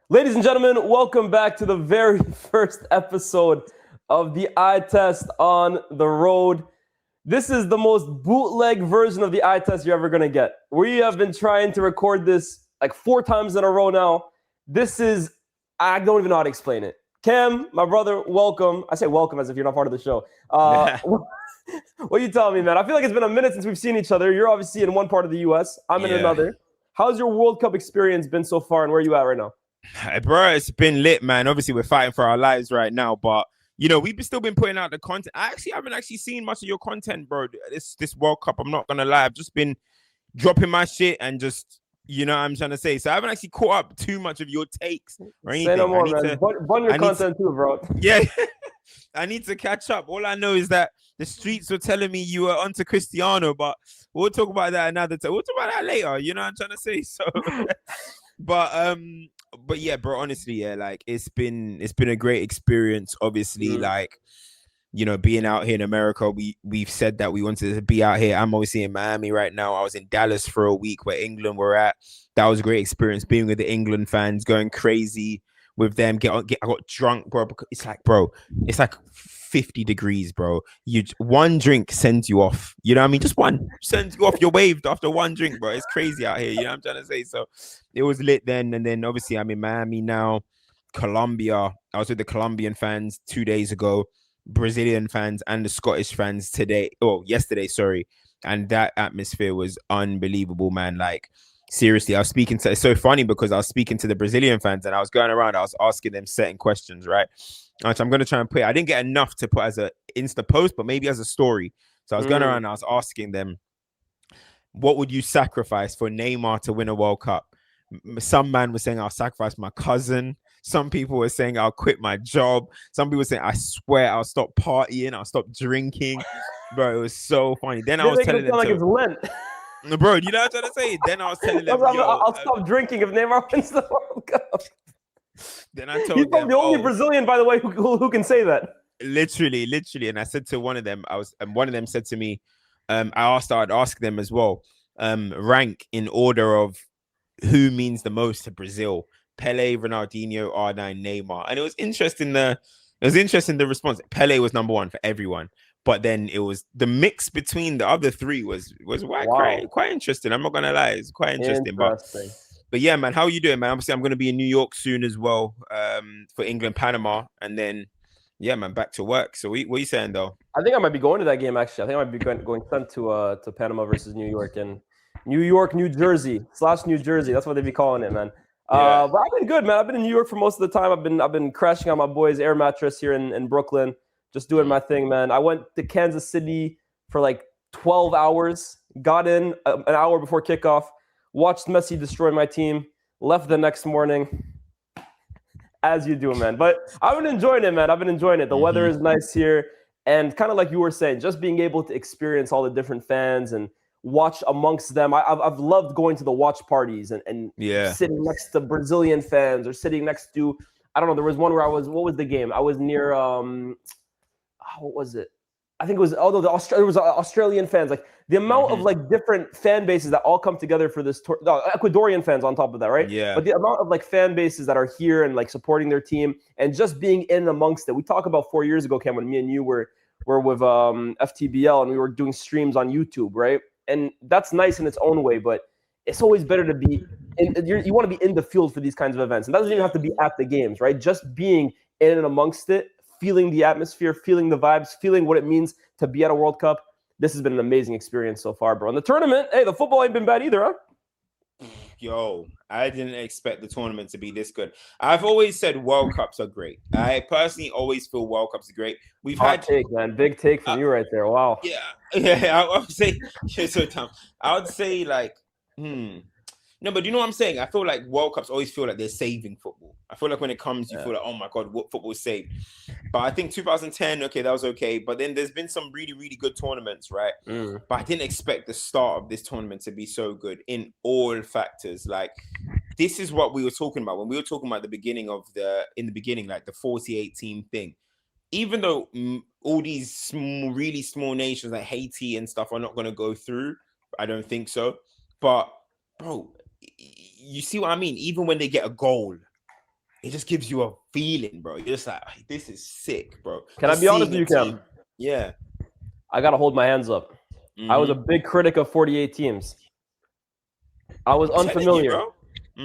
Ladies and gentlemen, welcome back to the very first episode of the eye test on the road. This is the most bootleg version of the eye test you're ever going to get. We have been trying to record this like 4 times in a row now. I don't even know how to explain it. Cam, my brother, welcome. I say welcome as if you're not part of the show. What you telling me, man? I feel like it's been a minute since we've seen each other. You're obviously in one part of the US. I'm in another. How's your World Cup experience been so far, and where are you at right now? Hey, bro, it's been lit, man. Obviously, we're fighting for our lives right now, but we've still been putting out the content. I actually haven't seen much of your content, bro. This World Cup, I'm not gonna lie, I've just been dropping my shit and just what I'm trying to say. So I haven't actually caught up too much of your takes or anything. Say no more, man. Bun your content too, bro. Yeah, I need to catch up. All I know is that the streets were telling me you were onto Cristiano, but we'll talk about that another time. We'll talk about that later. You know what I'm trying to say? So, but yeah, bro, honestly, yeah, like it's been a great experience. Obviously, being out here in America, we've said that we wanted to be out here. I'm obviously in Miami right now. I was in Dallas for a week where England were at. That was a great experience being with the England fans, going crazy with them. I got drunk, bro. It's like 50 degrees, bro. One drink sends you off. You know what I mean? Just one sends you off. You're waved after one drink, bro. It's crazy out here. You know what I'm trying to say? So it was lit then. And then obviously I'm in Miami now. Colombia. I was with the Colombian fans 2 days ago, Brazilian fans and the Scottish fans yesterday, sorry. And that atmosphere was unbelievable, man. Like, seriously, it's so funny because I was speaking to the Brazilian fans and I was going around, I was asking them certain questions, right? So I'm going to try and I didn't get enough to put as an Insta post, but maybe as a story. So I was going around and I was asking them, what would you sacrifice for Neymar to win a World Cup? Some man was saying, I'll sacrifice my cousin. Some people were saying, I'll quit my job. Some people were saying, I swear I'll stop partying. I'll stop drinking. Bro, it was so funny. Then I was telling them like it's Lent. Bro, you know what I'm trying to say? Then I was telling them, I'll stop drinking if Neymar wins the World Cup. Then I told He's them, the only Brazilian, by the way, who can say that. Literally. And I said to one of them, one of them said to me, I'd ask them as well, rank in order of who means the most to Brazil. Pele, Ronaldinho, R9, Neymar. And it was interesting the response. Pele was number one for everyone. But then it was the mix between the other three was quite interesting. I'm not gonna lie, it's quite interesting. But yeah, man, how are you doing, man? Obviously, I'm gonna be in New York soon as well, for England, Panama, and then yeah, man, back to work. So what are you saying though? I think I might be going to that game actually. I think I might be going sent to Panama versus New York and New Jersey / New Jersey. That's what they be calling it, man. Yeah. But I've been good, man. I've been in New York for most of the time. I've been crashing on my boy's air mattress here in Brooklyn. Just doing my thing, man. I went to Kansas City for like 12 hours, got in an hour before kickoff, watched Messi destroy my team, left the next morning, as you do, man. But I've been enjoying it, man. I've been enjoying it. The weather is nice here. And kind of like you were saying, just being able to experience all the different fans and watch amongst them. I've loved going to the watch parties and sitting next to Brazilian fans or sitting next to, I don't know, there was one where what was the game? I was near, what was it? I think it was, although there was Australian fans, like the amount of like different fan bases that all come together for this tour, Ecuadorian fans on top of that, right? Yeah. But the amount of like fan bases that are here and like supporting their team and just being in amongst it. We talked about 4 years ago, Cam, when me and you were with FTBL and we were doing streams on YouTube, right? And that's nice in its own way, but it's always better to be you want to be in the field for these kinds of events. And that doesn't even have to be at the games, right? Just being in and amongst it, feeling the atmosphere, feeling the vibes, feeling what it means to be at a World Cup. This has been an amazing experience so far, bro. And the tournament, hey, the football ain't been bad either, huh? Yo, I didn't expect the tournament to be this good. I've always said World Cups are great. I personally always feel World Cups are great. Take, man. Big take from you right there. Wow. Yeah. I would say you're so dumb. I would say like, No, but you know what I'm saying? I feel like World Cups always feel like they're saving football. I feel like when it comes, you feel like, oh my God, what football is saved. But I think 2010, okay, that was okay. But then there's been some really, really good tournaments, right? But I didn't expect the start of this tournament to be so good in all factors. Like, this is what we were talking about when we were talking about in the beginning, like the 48 team thing. Even though all these really small nations like Haiti and stuff are not going to go through, I don't think so. But bro, you see what I mean? Even when they get a goal, it just gives you a feeling, bro. You're just like, this is sick, bro. Can just I be honest with you, Cam? Yeah. I got to hold my hands up. I was a big critic of 48 teams. I was unfamiliar.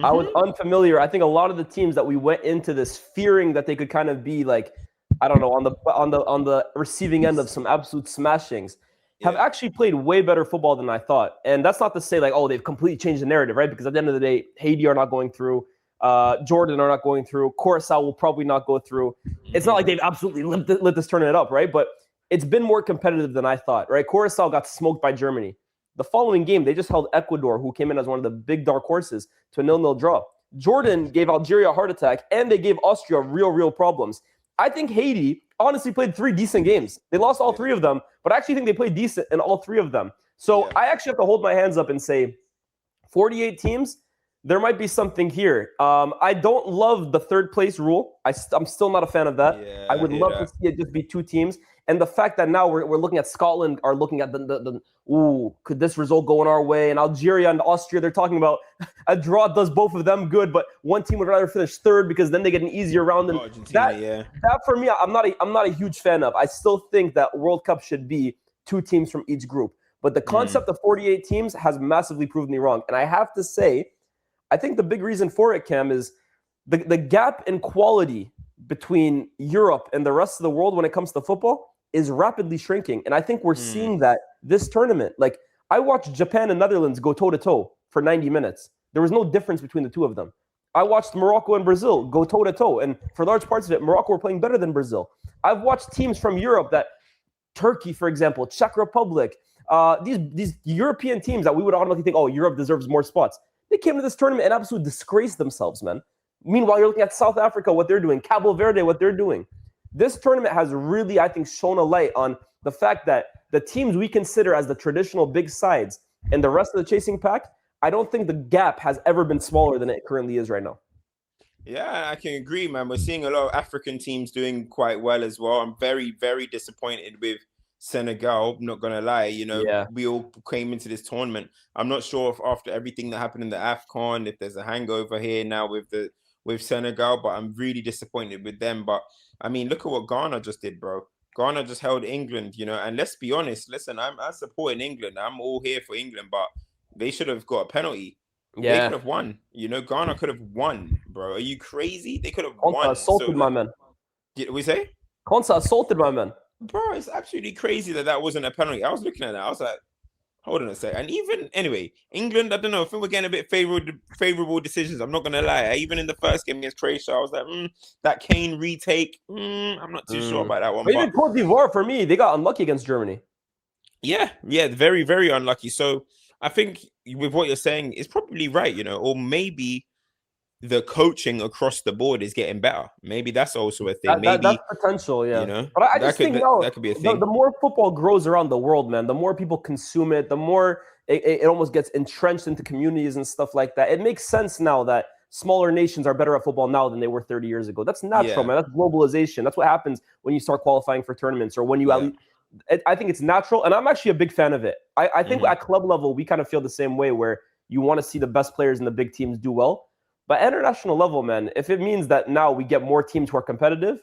I was unfamiliar. I think a lot of the teams that we went into this fearing that they could kind of be like, I don't know, on the receiving end of some absolute smashings, have actually played way better football than I thought. And that's not to say like, oh, they've completely changed the narrative, right? Because at the end of the day, Haiti are not going through. Jordan are not going through. Curacao will probably not go through. It's not like they've absolutely lit this tournament up, right? But it's been more competitive than I thought, right? Curacao got smoked by Germany. The following game, they just held Ecuador, who came in as one of the big dark horses, to a 0-0 draw. Jordan gave Algeria a heart attack, and they gave Austria real problems. I think Haiti honestly played 3 decent games. They lost all 3 of them, but I actually think they played decent in all 3 of them. So I actually have to hold my hands up and say 48 teams, there might be something here. I don't love the 3rd place rule. I'm still not a fan of that. Yeah, I would love to see it just be 2 teams. And the fact that now we're looking at Scotland are looking at could this result go in our way? And Algeria and Austria, they're talking about a draw does both of them good, but one team would rather finish 3rd because then they get an easier round. And that for me, I'm not a huge fan of. I still think that World Cup should be 2 teams from each group. But the concept of 48 teams has massively proved me wrong. And I have to say, I think the big reason for it, Cam, is the gap in quality between Europe and the rest of the world when it comes to football is rapidly shrinking. And I think we're seeing that this tournament. Like, I watched Japan and Netherlands go toe-to-toe for 90 minutes. There was no difference between the 2 of them. I watched Morocco and Brazil go toe-to-toe. And for large parts of it, Morocco were playing better than Brazil. I've watched teams from Europe Turkey, for example, Czech Republic, these European teams that we would automatically think, oh, Europe deserves more spots. They came to this tournament and absolutely disgraced themselves, man. Meanwhile, you're looking at South Africa, what they're doing, Cabo Verde, what they're doing. This tournament has really, I think, shown a light on the fact that the teams we consider as the traditional big sides and the rest of the chasing pack, I don't think the gap has ever been smaller than it currently is right now. Yeah, I can agree, man. We're seeing a lot of African teams doing quite well as well. I'm very disappointed with Senegal, not gonna lie. We all came into this tournament. I'm not sure if after everything that happened in the AFCON, if there's a hangover here now with Senegal, but I'm really disappointed with them. But I mean, look at what Ghana just did, bro. Ghana just held England, and let's be honest, listen, I'm supporting England. I'm all here for England, but they should have got a penalty. Yeah. They could have won. Ghana could have won, bro. Are you crazy? They could have won. Assaulted my man. Did we say? Konsa assaulted my man. Bro, it's absolutely crazy that wasn't a penalty. I was looking at that. I was like, hold on a sec. And even, anyway, England, I don't know. I think we're getting a bit favorable decisions. I'm not going to lie. Even in the first game against Croatia, I was like, that Kane retake, I'm not too sure about that one. But even Cote d'Ivoire, for me, they got unlucky against Germany. Yeah, very, very unlucky. So I think with what you're saying, it's probably right, or maybe the coaching across the board is getting better. Maybe that's also a thing. Maybe that's potential, yeah. But I just think that could be a thing. The more football grows around the world, man, the more people consume it, the more it almost gets entrenched into communities and stuff like that. It makes sense now that smaller nations are better at football now than they were 30 years ago. That's natural, man. That's globalization. That's what happens when you start qualifying for tournaments or when you I think it's natural, and I'm actually a big fan of it. I think at club level, we kind of feel the same way where you want to see the best players in the big teams do well. But at international level, man, if it means that now we get more teams who are competitive,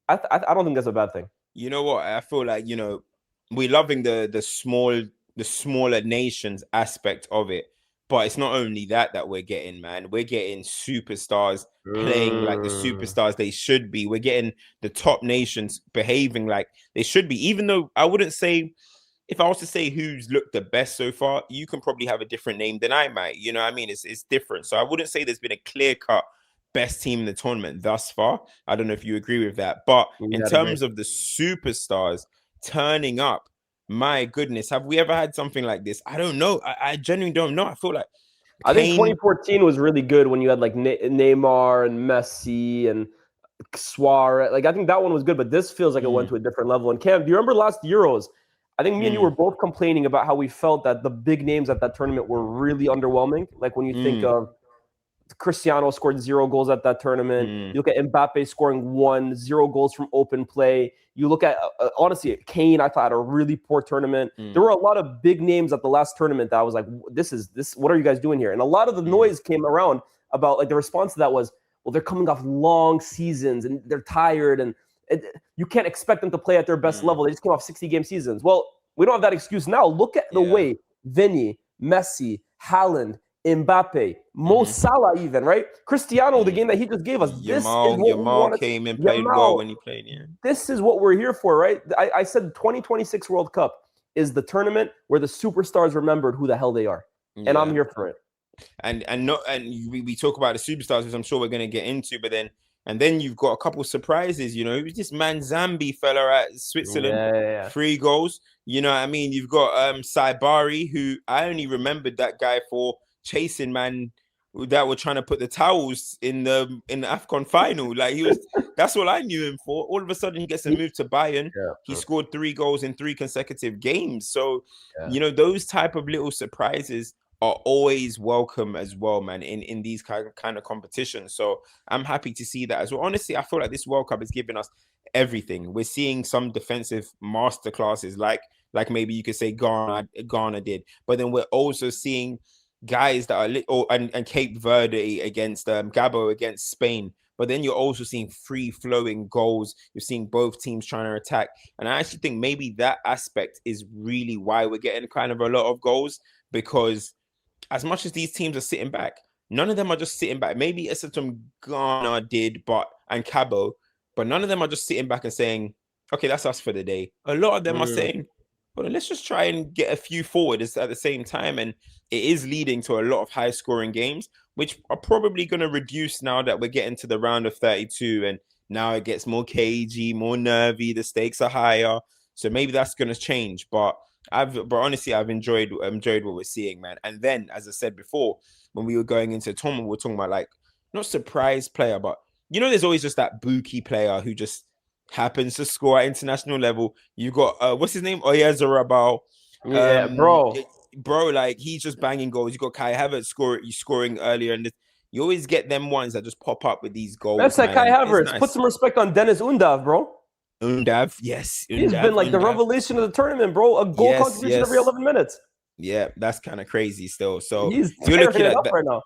I don't think that's a bad thing. You know what? I feel like, we're loving the smaller nations aspect of it. But it's not only that we're getting, man. We're getting superstars playing like the superstars they should be. We're getting the top nations behaving like they should be. Even though I wouldn't say, if I was to say who's looked the best so far, you can probably have a different name than I might. You know what I mean? It's different. So I wouldn't say there's been a clear-cut best team in the tournament thus far. I don't know if you agree with that. But in terms of the superstars turning up, my goodness, have we ever had something like this? I don't know. I genuinely don't know. I feel like I think 2014 was really good when you had like Neymar and Messi and Suarez. Like, I think that one was good, but this feels like it went to a different level. And Cam, do you remember last Euros? I think me and you were both complaining about how we felt that the big names at that tournament were really underwhelming. Like when you think of Cristiano scored 0 goals at that tournament. You look at Mbappe scoring 0 goals from open play. You look at, honestly, Kane, I thought, had a really poor tournament. There were a lot of big names at the last tournament that I was like, this, what are you guys doing here? And a lot of the noise came around about, like, the response to that was, well, they're coming off long seasons and they're tired and you can't expect them to play at their best level. They just came off 60-game seasons. Well, we don't have that excuse now. Look at the way Vinny, Messi, Haaland, Mbappe, Mo Salah even, right? Cristiano, the game that he just gave us. Yamal came and played well when he played. Yeah. This is what we're here for, right? I said 2026 World Cup is the tournament where the superstars remembered who the hell they are. Yeah. And I'm here for it. And we talk about the superstars, which I'm sure we're going to get into, but then you've got a couple of surprises, you know. It was this man Zambi fella at Switzerland, 3 goals. You know what I mean? You've got Saibari, who I only remembered that guy for chasing man that were trying to put the towels in the AFCON final. Like that's all I knew him for. All of a sudden he gets a move to Bayern. He scored 3 goals in 3 consecutive games. So, you know, those type of little surprises are always welcome as well, man, in these kind of competitions. So I'm happy to see that as well. Honestly, I feel like this World Cup has given us everything. We're seeing some defensive masterclasses, like maybe you could say Ghana did, but then we're also seeing guys that are and Cape Verde against Gabo against Spain. But then you're also seeing free-flowing goals. You're seeing both teams trying to attack. And I actually think maybe that aspect is really why we're getting kind of a lot of goals, because as much as these teams are sitting back, none of them are just sitting back. Maybe Essendon Ghana did, and Cabo, but none of them are just sitting back and saying, okay, that's us for the day. A lot of them are saying, well, let's just try and get a few forward at the same time. And it is leading to a lot of high-scoring games, which are probably going to reduce now that we're getting to the round of 32. And now it gets more cagey, more nervy. The stakes are higher. So maybe that's going to change. But honestly, I've enjoyed what we're seeing, man. And then, as I said before, when we were going into the tournament, we were talking about, like, not surprise player, but, you know, there's always just that bookie player who just happens to score at international level. You've got, what's his name? Oyezarabal. Yeah, bro, like, he's just banging goals. You got Kai Havertz scoring earlier, and you always get them ones that just pop up with these goals. That's like Kai Havertz. Nice. Put some respect on Dennis Undav, bro. Undav, yes. He's been like the revelation of the tournament, bro. A goal contribution every 11 minutes. Yeah, that's kind of crazy still. So he's you're looking at that right now.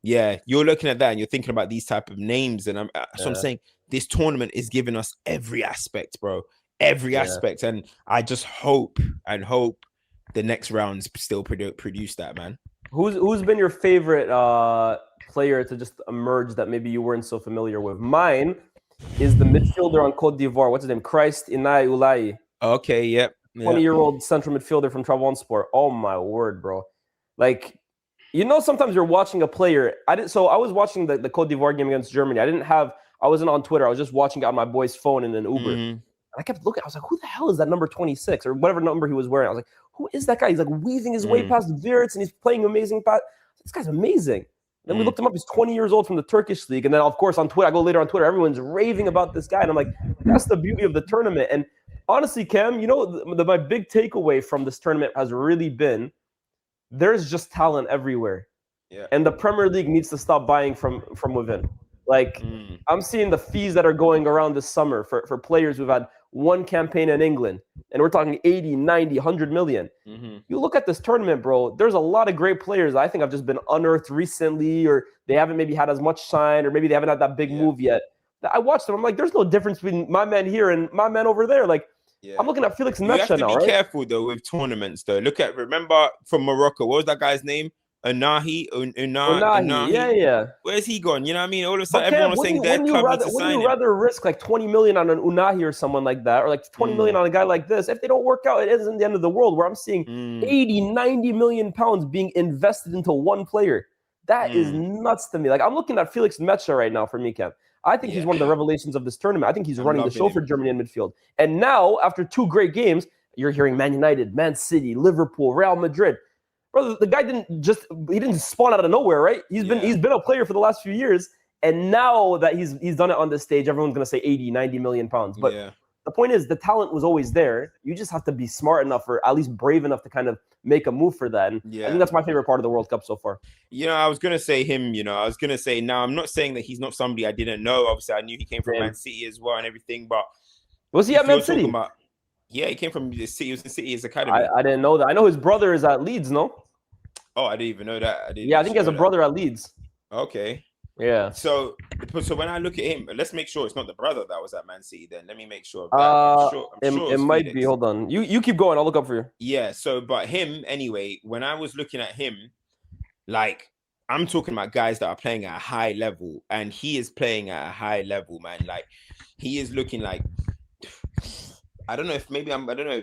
Yeah, you're looking at that and you're thinking about these type of names. And I'm saying this tournament is giving us every aspect, bro. Every aspect. And I just hope the next rounds still produce that, man. Who's been your favorite player to just emerge that maybe you weren't so familiar with? Mine is the midfielder on Côte d'Ivoire. What's his name? Christ Inai Ulai. Okay, yep. 20-year-old central midfielder from Trabzonspor. Oh my word, bro. Like, you know, sometimes you're watching a player. I was watching the Côte d'Ivoire game against Germany. I wasn't on Twitter. I was just watching it on my boy's phone in an Uber. And I kept looking. I was like, who the hell is that number 26 or whatever number he was wearing? I was like, who is that guy? He's like weaving his way past Wirtz and he's playing amazing pass. This guy's amazing. Then we looked him up. He's 20 years old from the Turkish league. And then, of course, on Twitter, I go later on Twitter, everyone's raving about this guy. And I'm like, that's the beauty of the tournament. And honestly, Cam, you know, my big takeaway from this tournament has really been there's just talent everywhere. Yeah. And the Premier League needs to stop buying from within. Like, I'm seeing the fees that are going around this summer for players who've had one campaign in England, and we're talking 80, 90, 100 million. You look at this tournament, bro, there's a lot of great players that I think have just been unearthed recently, or they haven't maybe had as much shine, or maybe they haven't had that big move yet. I watched them. I'm like, there's no difference between my man here and my man over there. Like, I'm looking at Felix Mecha now, right? You have to be careful, though, with tournaments, though. Remember from Morocco, what was that guy's name? Unahi. Yeah. Where's he gone? You know what I mean? All of a sudden, everyone was saying they're club to sign him. Wouldn't you rather risk like 20 million on an Unahi or someone like that, or like 20 million on a guy like this? If they don't work out, it isn't the end of the world. Where I'm seeing 80, 90 million pounds being invested into one player. That is nuts to me. Like, I'm looking at Felix Mecha right now for me, Cam. I think he's one of the revelations of this tournament. I think he's running the show for Germany in midfield. And now, after 2 great games, you're hearing Man United, Man City, Liverpool, Real Madrid. Bro, the guy didn't spawn out of nowhere, right? He's been a player for the last few years, and now that he's done it on this stage, everyone's gonna say 80, 90 million pounds. But the point is, the talent was always there. You just have to be smart enough, or at least brave enough to kind of make a move for that. And I think that's my favorite part of the World Cup so far. You know, I was gonna say him. You know, I was gonna say now. I'm not saying that he's not somebody I didn't know. Obviously, I knew he came from Man City as well and everything. But was he at Man City? Yeah, he came from the City. He was in City's academy. I didn't know that. I know his brother is at Leeds. No. Oh, I didn't even know that. I think he has a brother at Leeds. Okay. Yeah. So when I look at him, let's make sure it's not the brother that was at Man City. Then let me make sure of that. I'm sure it might Felix. be. Hold on. You keep going. I'll look up for you. Yeah. So, but him anyway. When I was looking at him, like I'm talking about guys that are playing at a high level, and he is playing at a high level, man. Like he is looking like. I don't know if maybe I don't know.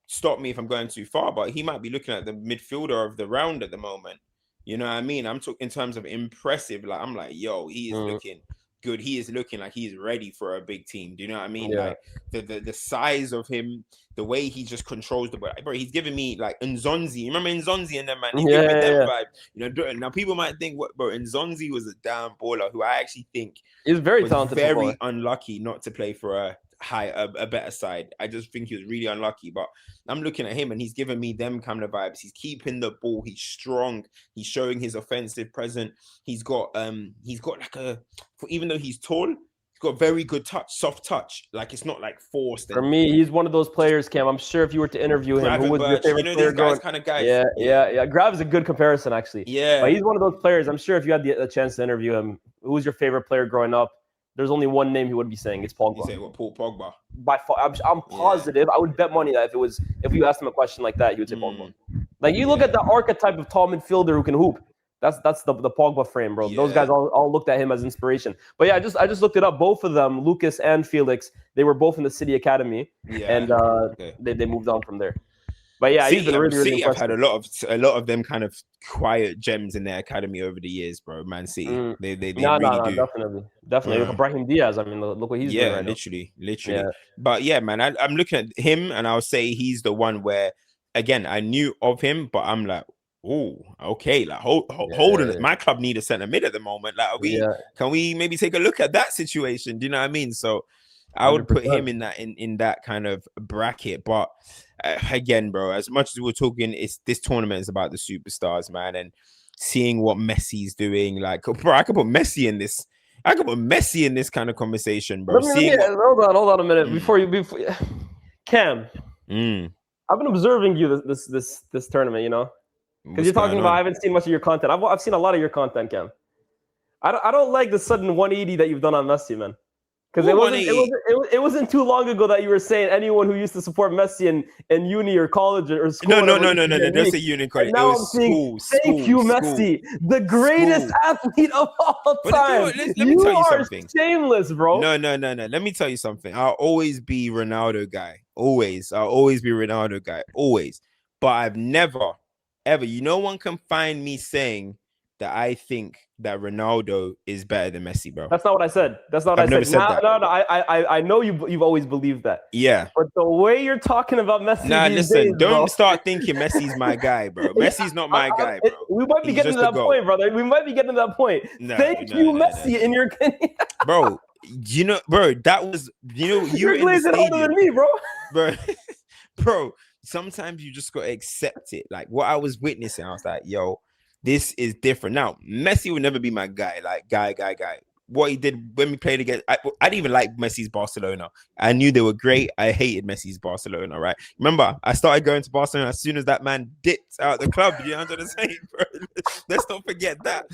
Stop me if I'm going too far, but he might be looking at the midfielder of the round at the moment. You know what I mean? I'm talking in terms of impressive. Like I'm like, yo, he is looking good. He is looking like he's ready for a big team. Do you know what I mean? Yeah. Like the size of him, the way he just controls the ball. Bro, he's giving me like Nzonzi. You remember Nzonzi and them, man? He's giving me them vibe. You know, now people might think, what, bro? Nzonzi was a damn baller who I actually think he's very talented. Very unlucky not to play for a better side. I just think he was really unlucky, but I'm looking at him and he's giving me them kind of vibes. He's keeping the ball, he's strong, he's showing his offensive presence. He's got like even though he's tall, he's got very good touch, soft touch. Like it's not like forced. For me, he's one of those players, Cam. I'm sure if you were to interview him, who was your favorite player? These kind of guys. Yeah. Grav is a good comparison, actually. Yeah. But he's one of those players. I'm sure if you had the chance to interview him, who was your favorite player growing up? There's only one name he would be saying. It's Pogba. You say what? Paul Pogba. By far, I'm positive. I would bet money that if you asked him a question like that, he would say Pogba. Like you look at the archetype of tall midfielder who can hoop. That's the Pogba frame, bro. Those guys all looked at him as inspiration. But yeah, I just looked it up. Both of them, Lucas and Felix, they were both in the City Academy, and they moved on from there. But yeah, he's been really I've had a lot of them kind of quiet gems in their academy over the years, bro. Man City, they really do. Definitely. Look at Brahim Diaz. I mean, look what he's doing right literally. Yeah. But yeah, man, I'm looking at him, and I'll say he's the one where, again, I knew of him, but I'm like, oh, okay, like hold on. My club need a centre mid at the moment. Like, can we maybe take a look at that situation? Do you know what I mean? So I would 100%. Put him in that kind of bracket, but. Again, bro, as much as we're talking, this tournament is about the superstars, man, and seeing what Messi's doing. Like, bro, I could put Messi in this. I could put Messi in this kind of conversation, bro. Hold on a minute before Cam. I've been observing you this tournament, you know, because you're talking about I haven't seen much of your content. I've seen a lot of your content, Cam. I don't like the sudden 180 that you've done on Messi, man. Because it wasn't too long ago that you were saying anyone who used to support Messi in uni or college or school. No. Don't say uni college. Now I'm saying, thank you, Messi, the greatest athlete of all time. Let me tell you something. Shameless, bro. No. Let me tell you something. I'll always be Ronaldo guy. Always. I'll always be Ronaldo guy. Always. But I've never, ever. No one can find me saying that I think that Ronaldo is better than Messi, bro. That's not what I said. That's not what I said. No. I know you've always believed that. Yeah. But the way you're talking about Messi, don't start thinking Messi's my guy, bro. Messi's not my guy, bro. We might be getting to that point, brother. We might be getting to that point. Thank you, Messi, in your bro. You know, bro, that was you're glazing older than me, bro. Bro. Sometimes you just gotta accept it. Like what I was witnessing, I was like, yo. This is different. Now, Messi will never be my guy. Like, guy. What he did when we played against... I didn't even like Messi's Barcelona. I knew they were great. I hated Messi's Barcelona, right? Remember, I started going to Barcelona as soon as that man dipped out the club. You know what I'm saying, bro? Let's not forget that.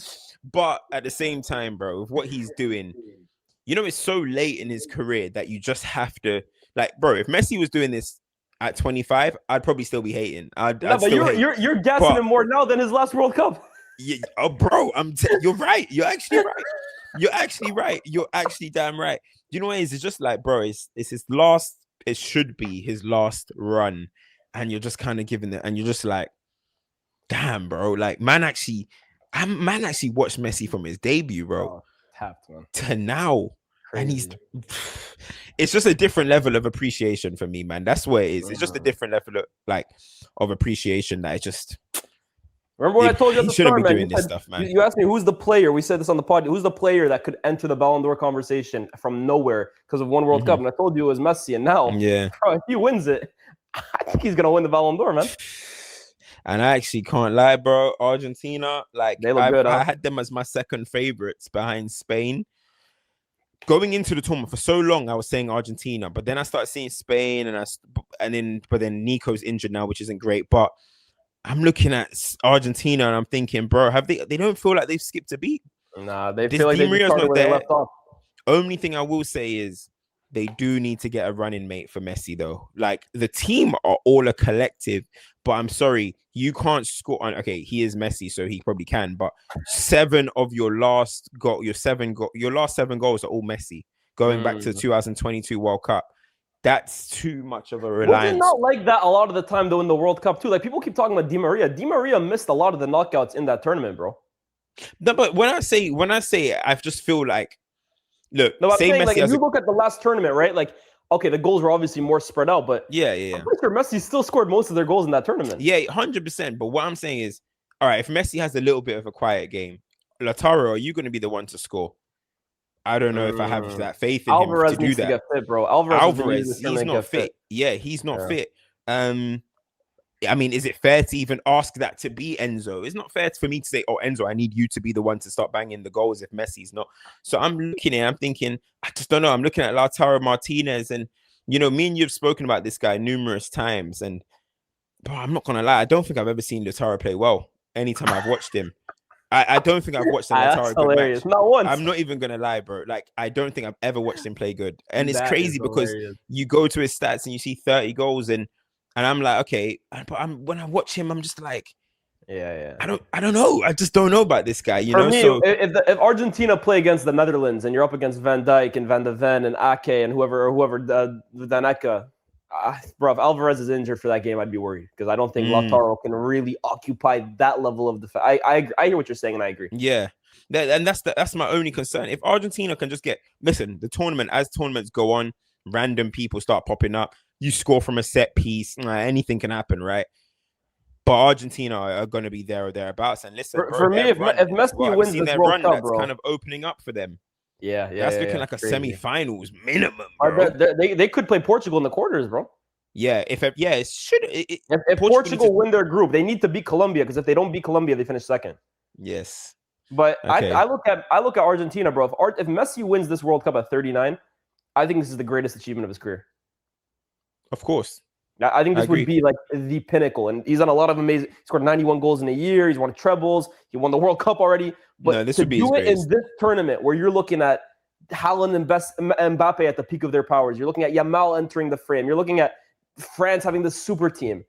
But at the same time, bro, with what he's doing, it's so late in his career that you just have to... Like, bro, if Messi was doing this at 25, I'd probably still be hating. You're gassing him more now than his last World Cup. Yeah, bro, you're right. You're actually right. You're actually damn right. You know what it is? It's just like, bro, it's his last. It should be his last run, and you're just kind of giving it, and you're just like, damn, bro. Like, man actually watched Messi from his debut, bro, to now. Crazy. And it's just a different level of appreciation for me, man. That's what it is. It's just a different level of appreciation that it's just. Remember what I told you at the start, man? You asked me who's the player. We said this on the pod. Who's the player that could enter the Ballon d'Or conversation from nowhere because of one World Cup? And I told you it was Messi. And now, bro, if he wins it, I think he's gonna win the Ballon d'Or, man. And I actually can't lie, bro. Argentina, like they look good. I had them as my second favorites behind Spain. Going into the tournament for so long, I was saying Argentina, but then I started seeing Spain, but then Nico's injured now, which isn't great. But I'm looking at Argentina and I'm thinking, bro, they don't feel like they've skipped a beat. Nah, they This feel like Di they just Maria's started not where they there. left off. Only thing I will say is they do need to get a running mate for Messi, though. Like, the team are all a collective, but I'm sorry, you can't score on. Okay, he is Messi, so he probably can. But your last 7 goals are all Messi, going back to the 2022 World Cup. That's too much of a Was it reliance. not like that a lot of the time though in the World Cup too? Like people keep talking about Di Maria. Di Maria missed a lot of the knockouts in that tournament, bro. No, but when I say it, I just feel like, look, No, I'm say saying Messi like if has you a look at the last tournament, right? Like, okay, the goals were obviously more spread out, but yeah. I'm pretty sure Messi still scored most of their goals in that tournament. Yeah, 100%. But what I'm saying is, all right, if Messi has a little bit of a quiet game, Lautaro, are you going to be the one to score? I don't know if I have that faith in him Alvarez to do needs to that. get fit, bro. Alvarez He's not fit. Yeah, he's not Yeah. fit. I mean, is it fair to even ask that to be Enzo? It's not fair for me to say, oh, Enzo, I need you to be the one to start banging the goals if Messi's not. So I'm looking at, I'm thinking, I just don't know. I'm looking at Lautaro Martinez, and, you know, me and you have spoken about this guy numerous times, and bro, I'm not going to lie, I don't think I've ever seen Lautaro play well anytime I've watched him. I don't think I've watched a Lautaro good match. Not once. I'm not even gonna lie, bro. Like, I don't think I've ever watched him play good. And it's That crazy because you go to his stats and you see 30 goals and I'm like, okay, but when I watch him, I'm just like, yeah. I don't know. I just don't know about this guy, you For know. me, So if Argentina play against the Netherlands and you're up against Van Dijk and Van de Ven and Ake and whoever Daneka, bro, if Alvarez is injured for that game, I'd be worried because I don't think Lautaro can really occupy that level of defense. I hear what you're saying and I agree. Yeah, and that's my only concern. If Argentina can just listen, the tournament, as tournaments go on, random people start popping up. You score from a set piece, anything can happen, right? But Argentina are going to be there or thereabouts. And listen, for me, if Messi wins this World Cup, that's kind of opening up for them. Yeah, that's looking like a semi-finals minimum, bro. They could play Portugal in the quarters, bro. Yeah, if Portugal win their group, they need to beat Colombia because if they don't beat Colombia, they finish second. Yes, but okay. I look at Argentina, bro. If Messi wins this World Cup at 39, I think this is the greatest achievement of his career. Of course. I think this would be like the pinnacle. And he's done a lot of amazing. He scored 91 goals in a year. He's won trebles. He won the World Cup already. But this would be do it in this tournament where you're looking at Haaland and Mbappe at the peak of their powers. You're looking at Yamal entering the frame. You're looking at France having this super team.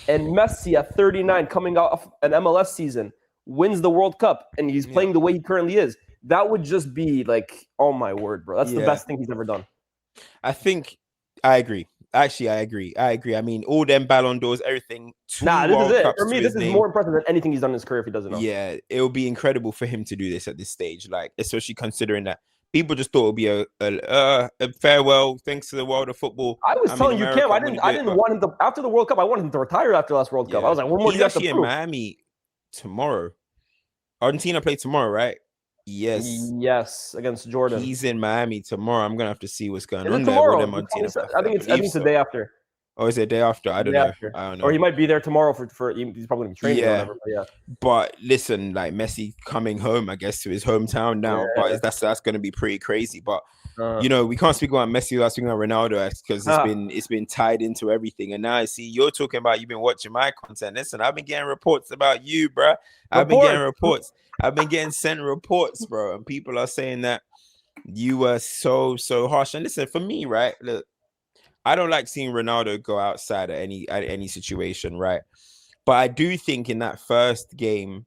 And Messi at 39 coming off an MLS season wins the World Cup. And he's playing the way he currently is. That would just be like, oh my word, bro. That's the best thing he's ever done. I think I agree. Actually, I agree. I mean, all them Ballon d'Ors, everything. This is it. For me, this is more impressive than anything he's done in his career if he doesn't know. Yeah, it will be incredible for him to do this at this stage, like, especially considering that people just thought it would be a farewell, thanks to the world of football. I was telling you, Cam, I didn't want him to, after the World Cup, I wanted him to retire after last World Cup. I was like, what more do you have to prove? He's actually in Miami tomorrow. Argentina play tomorrow, right? Yes, against Jordan. He's in Miami tomorrow. I'm gonna have to see what's going on tomorrow? there. I think it's the day after. Oh, is it the day after? I don't know. Or he might be there tomorrow for he's probably gonna be training or whatever. But listen, like Messi coming home, I guess, to his hometown now. But that's gonna be pretty crazy. But you know, we can't speak about Messi without speaking about Ronaldo because it's been tied into everything. And now I see you're talking about you've been watching my content. Listen, I've been getting reports about you, bro. I've been getting sent reports, bro, and people are saying that you were so harsh. And listen, for me, right? Look, I don't like seeing Ronaldo go outside at any situation, right? But I do think in that first game,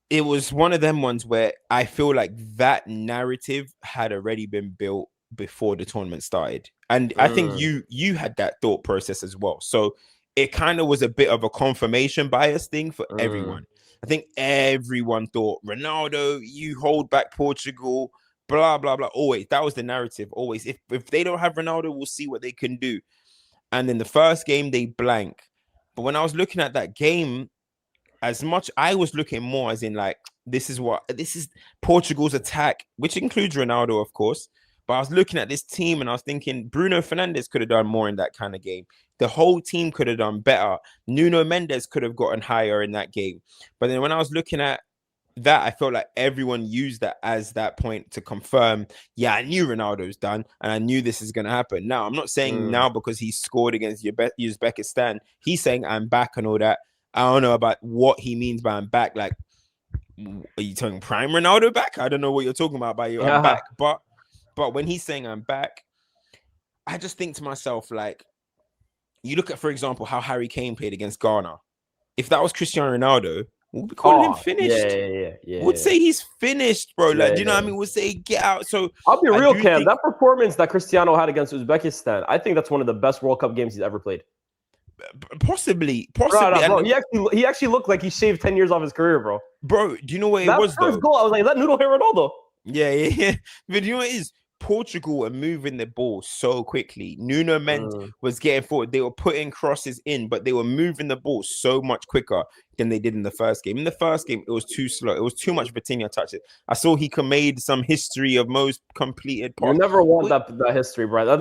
it was one of them ones where I feel like that narrative had already been built before the tournament started. And I think you had that thought process as well. So it kind of was a bit of a confirmation bias thing for everyone. I think everyone thought, Ronaldo, you hold back Portugal, blah, blah, blah. Always. That was the narrative. Always. If they don't have Ronaldo, we'll see what they can do. And in the first game, they blank. But when I was looking at that game, as much I was looking more as in like, this is Portugal's attack, which includes Ronaldo, of course. But I was looking at this team and I was thinking Bruno Fernandes could have done more in that kind of game. The whole team could have done better. Nuno Mendes could have gotten higher in that game. But then when I was looking at that, I felt like everyone used that as that point to confirm, I knew Ronaldo's done and I knew this is going to happen. Now, I'm not saying now because he scored against Uzbekistan, he's saying I'm back and all that. I don't know about what he means by I'm back. Like, Are you talking prime Ronaldo back? I don't know what you're talking about by you. I'm back, but when he's saying I'm back, I just think to myself, like, you look at, for example, how Harry Kane played against Ghana. If that was Cristiano Ronaldo, we'll be calling him finished. Yeah. Would say he's finished, bro. Like, do you know what I Yeah. mean? Would say get out. So I'll be real, Cam. think That performance that Cristiano had against Uzbekistan, I think that's one of the best World Cup games he's ever played. Possibly. Bro. He actually looked like he shaved 10 years off his career, bro. Bro, do you know what it was, though? That first goal, I was like, is that Noodle hair Ronaldo? Yeah. But do you know what it is? Portugal are moving the ball so quickly. Nuno Mendes was getting forward. They were putting crosses in, but they were moving the ball so much quicker than they did in the first game. In the first game, it was too slow. It was too much Vitinha touches. I saw he made some history of most completed passes. You never want that history, bro.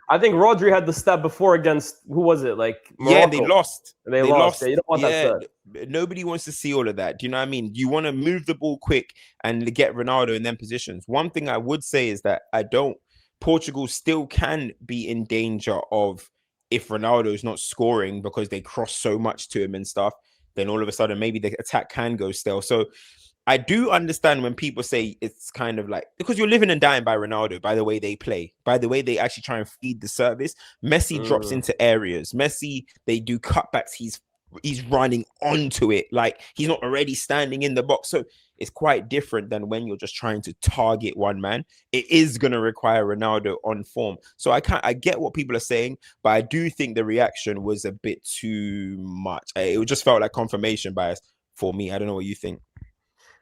I think Rodri had the step before against, who was it? Like Morocco. Yeah, they lost. They lost. Yeah, you don't want that step. Nobody wants to see all of that. Do you know what I mean? You want to move the ball quick and get Ronaldo in them positions. One thing I would say is that Portugal still can be in danger of, if Ronaldo is not scoring because they cross so much to him and stuff, then all of a sudden maybe the attack can go stale. So I do understand when people say it's kind of like, because you're living and dying by Ronaldo, by the way they play, by the way they actually try and feed the service. Messi drops into areas. Messi, they do cutbacks. He's running onto it. Like, he's not already standing in the box. So it's quite different than when you're just trying to target one man. It is going to require Ronaldo on form. So I get what people are saying, but I do think the reaction was a bit too much. It just felt like confirmation bias for me. I don't know what you think.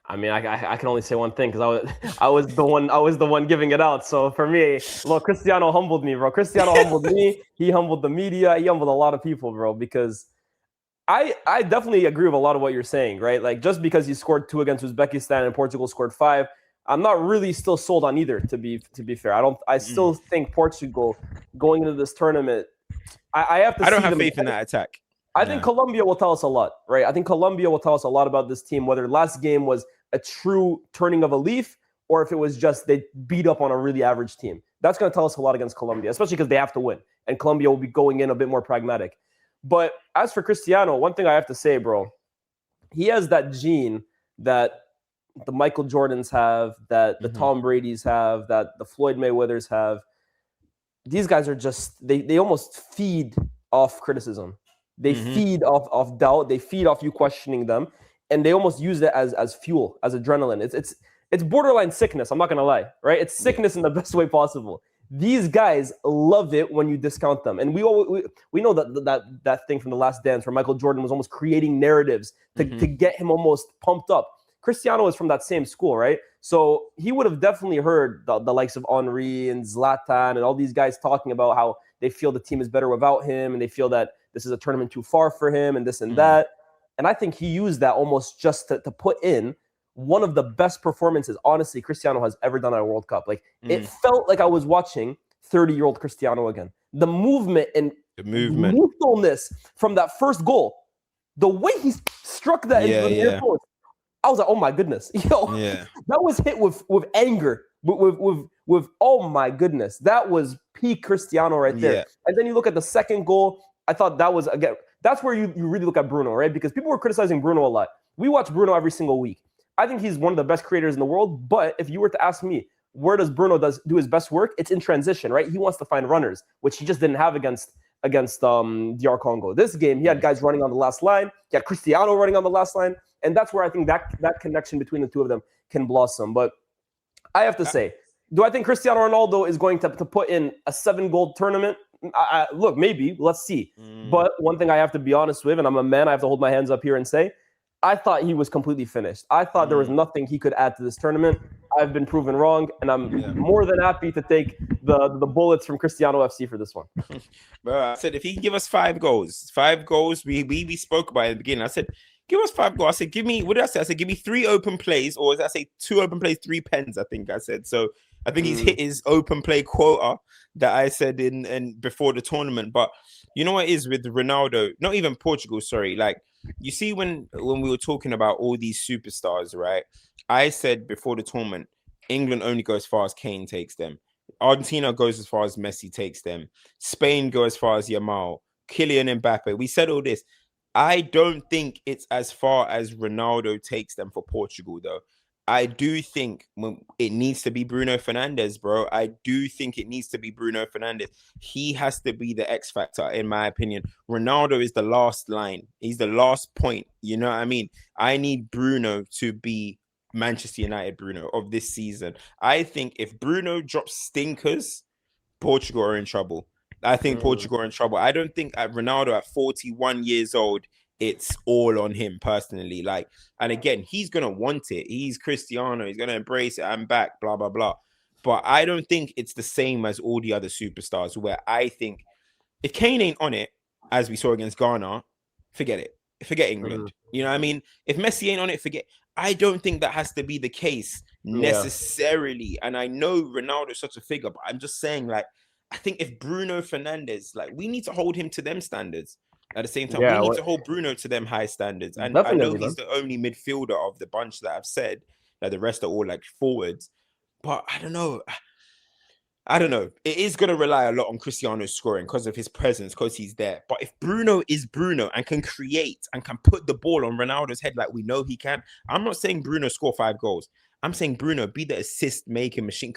I mean, I can only say one thing, because I was the one giving it out. So for me, look, Cristiano humbled me, bro. Cristiano humbled me. He humbled the media. He humbled a lot of people, bro, because I definitely agree with a lot of what you're saying, right? Like, just because he scored 2 against Uzbekistan and Portugal scored 5, I'm not really still sold on either, to be fair. I still think Portugal going into this tournament, I have to. I don't have faith in that attack. I think Colombia will tell us a lot, right? I think Colombia will tell us a lot about this team, whether last game was a true turning of a leaf or if it was just they beat up on a really average team. That's going to tell us a lot against Colombia, especially because they have to win. And Colombia will be going in a bit more pragmatic. But as for Cristiano, one thing I have to say, bro, he has that gene that the Michael Jordans have, that the Tom Bradys have, that the Floyd Mayweathers have. These guys are just, they almost feed off criticism. They feed off doubt. They feed off you questioning them. And they almost use it as fuel, as adrenaline. It's borderline sickness. I'm not going to lie, right? It's sickness in the best way possible. These guys love it when you discount them. And we know that thing from The Last Dance where Michael Jordan was almost creating narratives to get him almost pumped up. Cristiano is from that same school, right? So he would have definitely heard the likes of Henry and Zlatan and all these guys talking about how they feel the team is better without him and they feel that this is a tournament too far for him and this and that. And I think he used that almost just to put in one of the best performances, honestly, Cristiano has ever done at a World Cup. Like, it felt like I was watching 30-year-old Cristiano again. The movement and lethalness from that first goal, the way he struck that into the near post, I was like, oh my goodness. That was hit with anger, with oh my goodness. That was peak Cristiano right there. Yeah. And then you look at the second goal, I thought that was, again, that's where you really look at Bruno, right? Because people were criticizing Bruno a lot. We watch Bruno every single week. I think he's one of the best creators in the world. But if you were to ask me, where does Bruno do his best work? It's in transition, right? He wants to find runners, which he just didn't have against DR Congo. This game, he had guys running on the last line. He had Cristiano running on the last line. And that's where I think that connection between the two of them can blossom. But I have to say, do I think Cristiano Ronaldo is going to put in a 7-goal tournament? Look, maybe. Let's see. But one thing I have to be honest with, and I'm a man, I have to hold my hands up here and say, I thought he was completely finished. I thought there was nothing he could add to this tournament. I've been proven wrong, and I'm more than happy to take the bullets from Cristiano FC for this one. Bro, I said if he can give us 5 goals, we spoke about it in the beginning. I said, give us 5 goals. I said, give me, what did I say? I said, give me 3 open plays, or did I say 2 open plays, 3 pens, I think I said. So I think he's hit his open play quota that I said in before the tournament. But you know what it is with Ronaldo, not even Portugal, sorry. Like, you see when we were talking about all these superstars, right? I said before the tournament, England only goes as far as Kane takes them. Argentina goes as far as Messi takes them. Spain go as far as Yamal. Kylian Mbappe. We said all this. I don't think it's as far as Ronaldo takes them for Portugal, though. I do think it needs to be Bruno Fernandes, bro. I do think it needs to be Bruno Fernandes. He has to be the X factor, in my opinion. Ronaldo is the last line. He's the last point. You know what I mean? I need Bruno to be Manchester United Bruno of this season. I think if Bruno drops stinkers, Portugal are in trouble. I think Portugal are in trouble. I don't think at Ronaldo at 41 years old, it's all on him personally. Like, and again, he's gonna want it. He's Cristiano. He's gonna embrace it. I'm back. Blah blah blah. But I don't think it's the same as all the other superstars. Where I think if Kane ain't on it, as we saw against Ghana, forget it. Forget England. You know what I mean? If Messi ain't on it, forget. I don't think that has to be the case necessarily. And I know Ronaldo is such a figure, but I'm just saying, like, I think if Bruno Fernandes, like, we need to hold him to them standards. At the same time, we need to hold Bruno to them high standards. And I know he's the only midfielder of the bunch that I've said that the rest are all like forwards. But I don't know. It is going to rely a lot on Cristiano's scoring because of his presence, because he's there. But if Bruno is Bruno and can create and can put the ball on Ronaldo's head like we know he can, I'm not saying Bruno score 5 goals. I'm saying Bruno be the assist-making machine,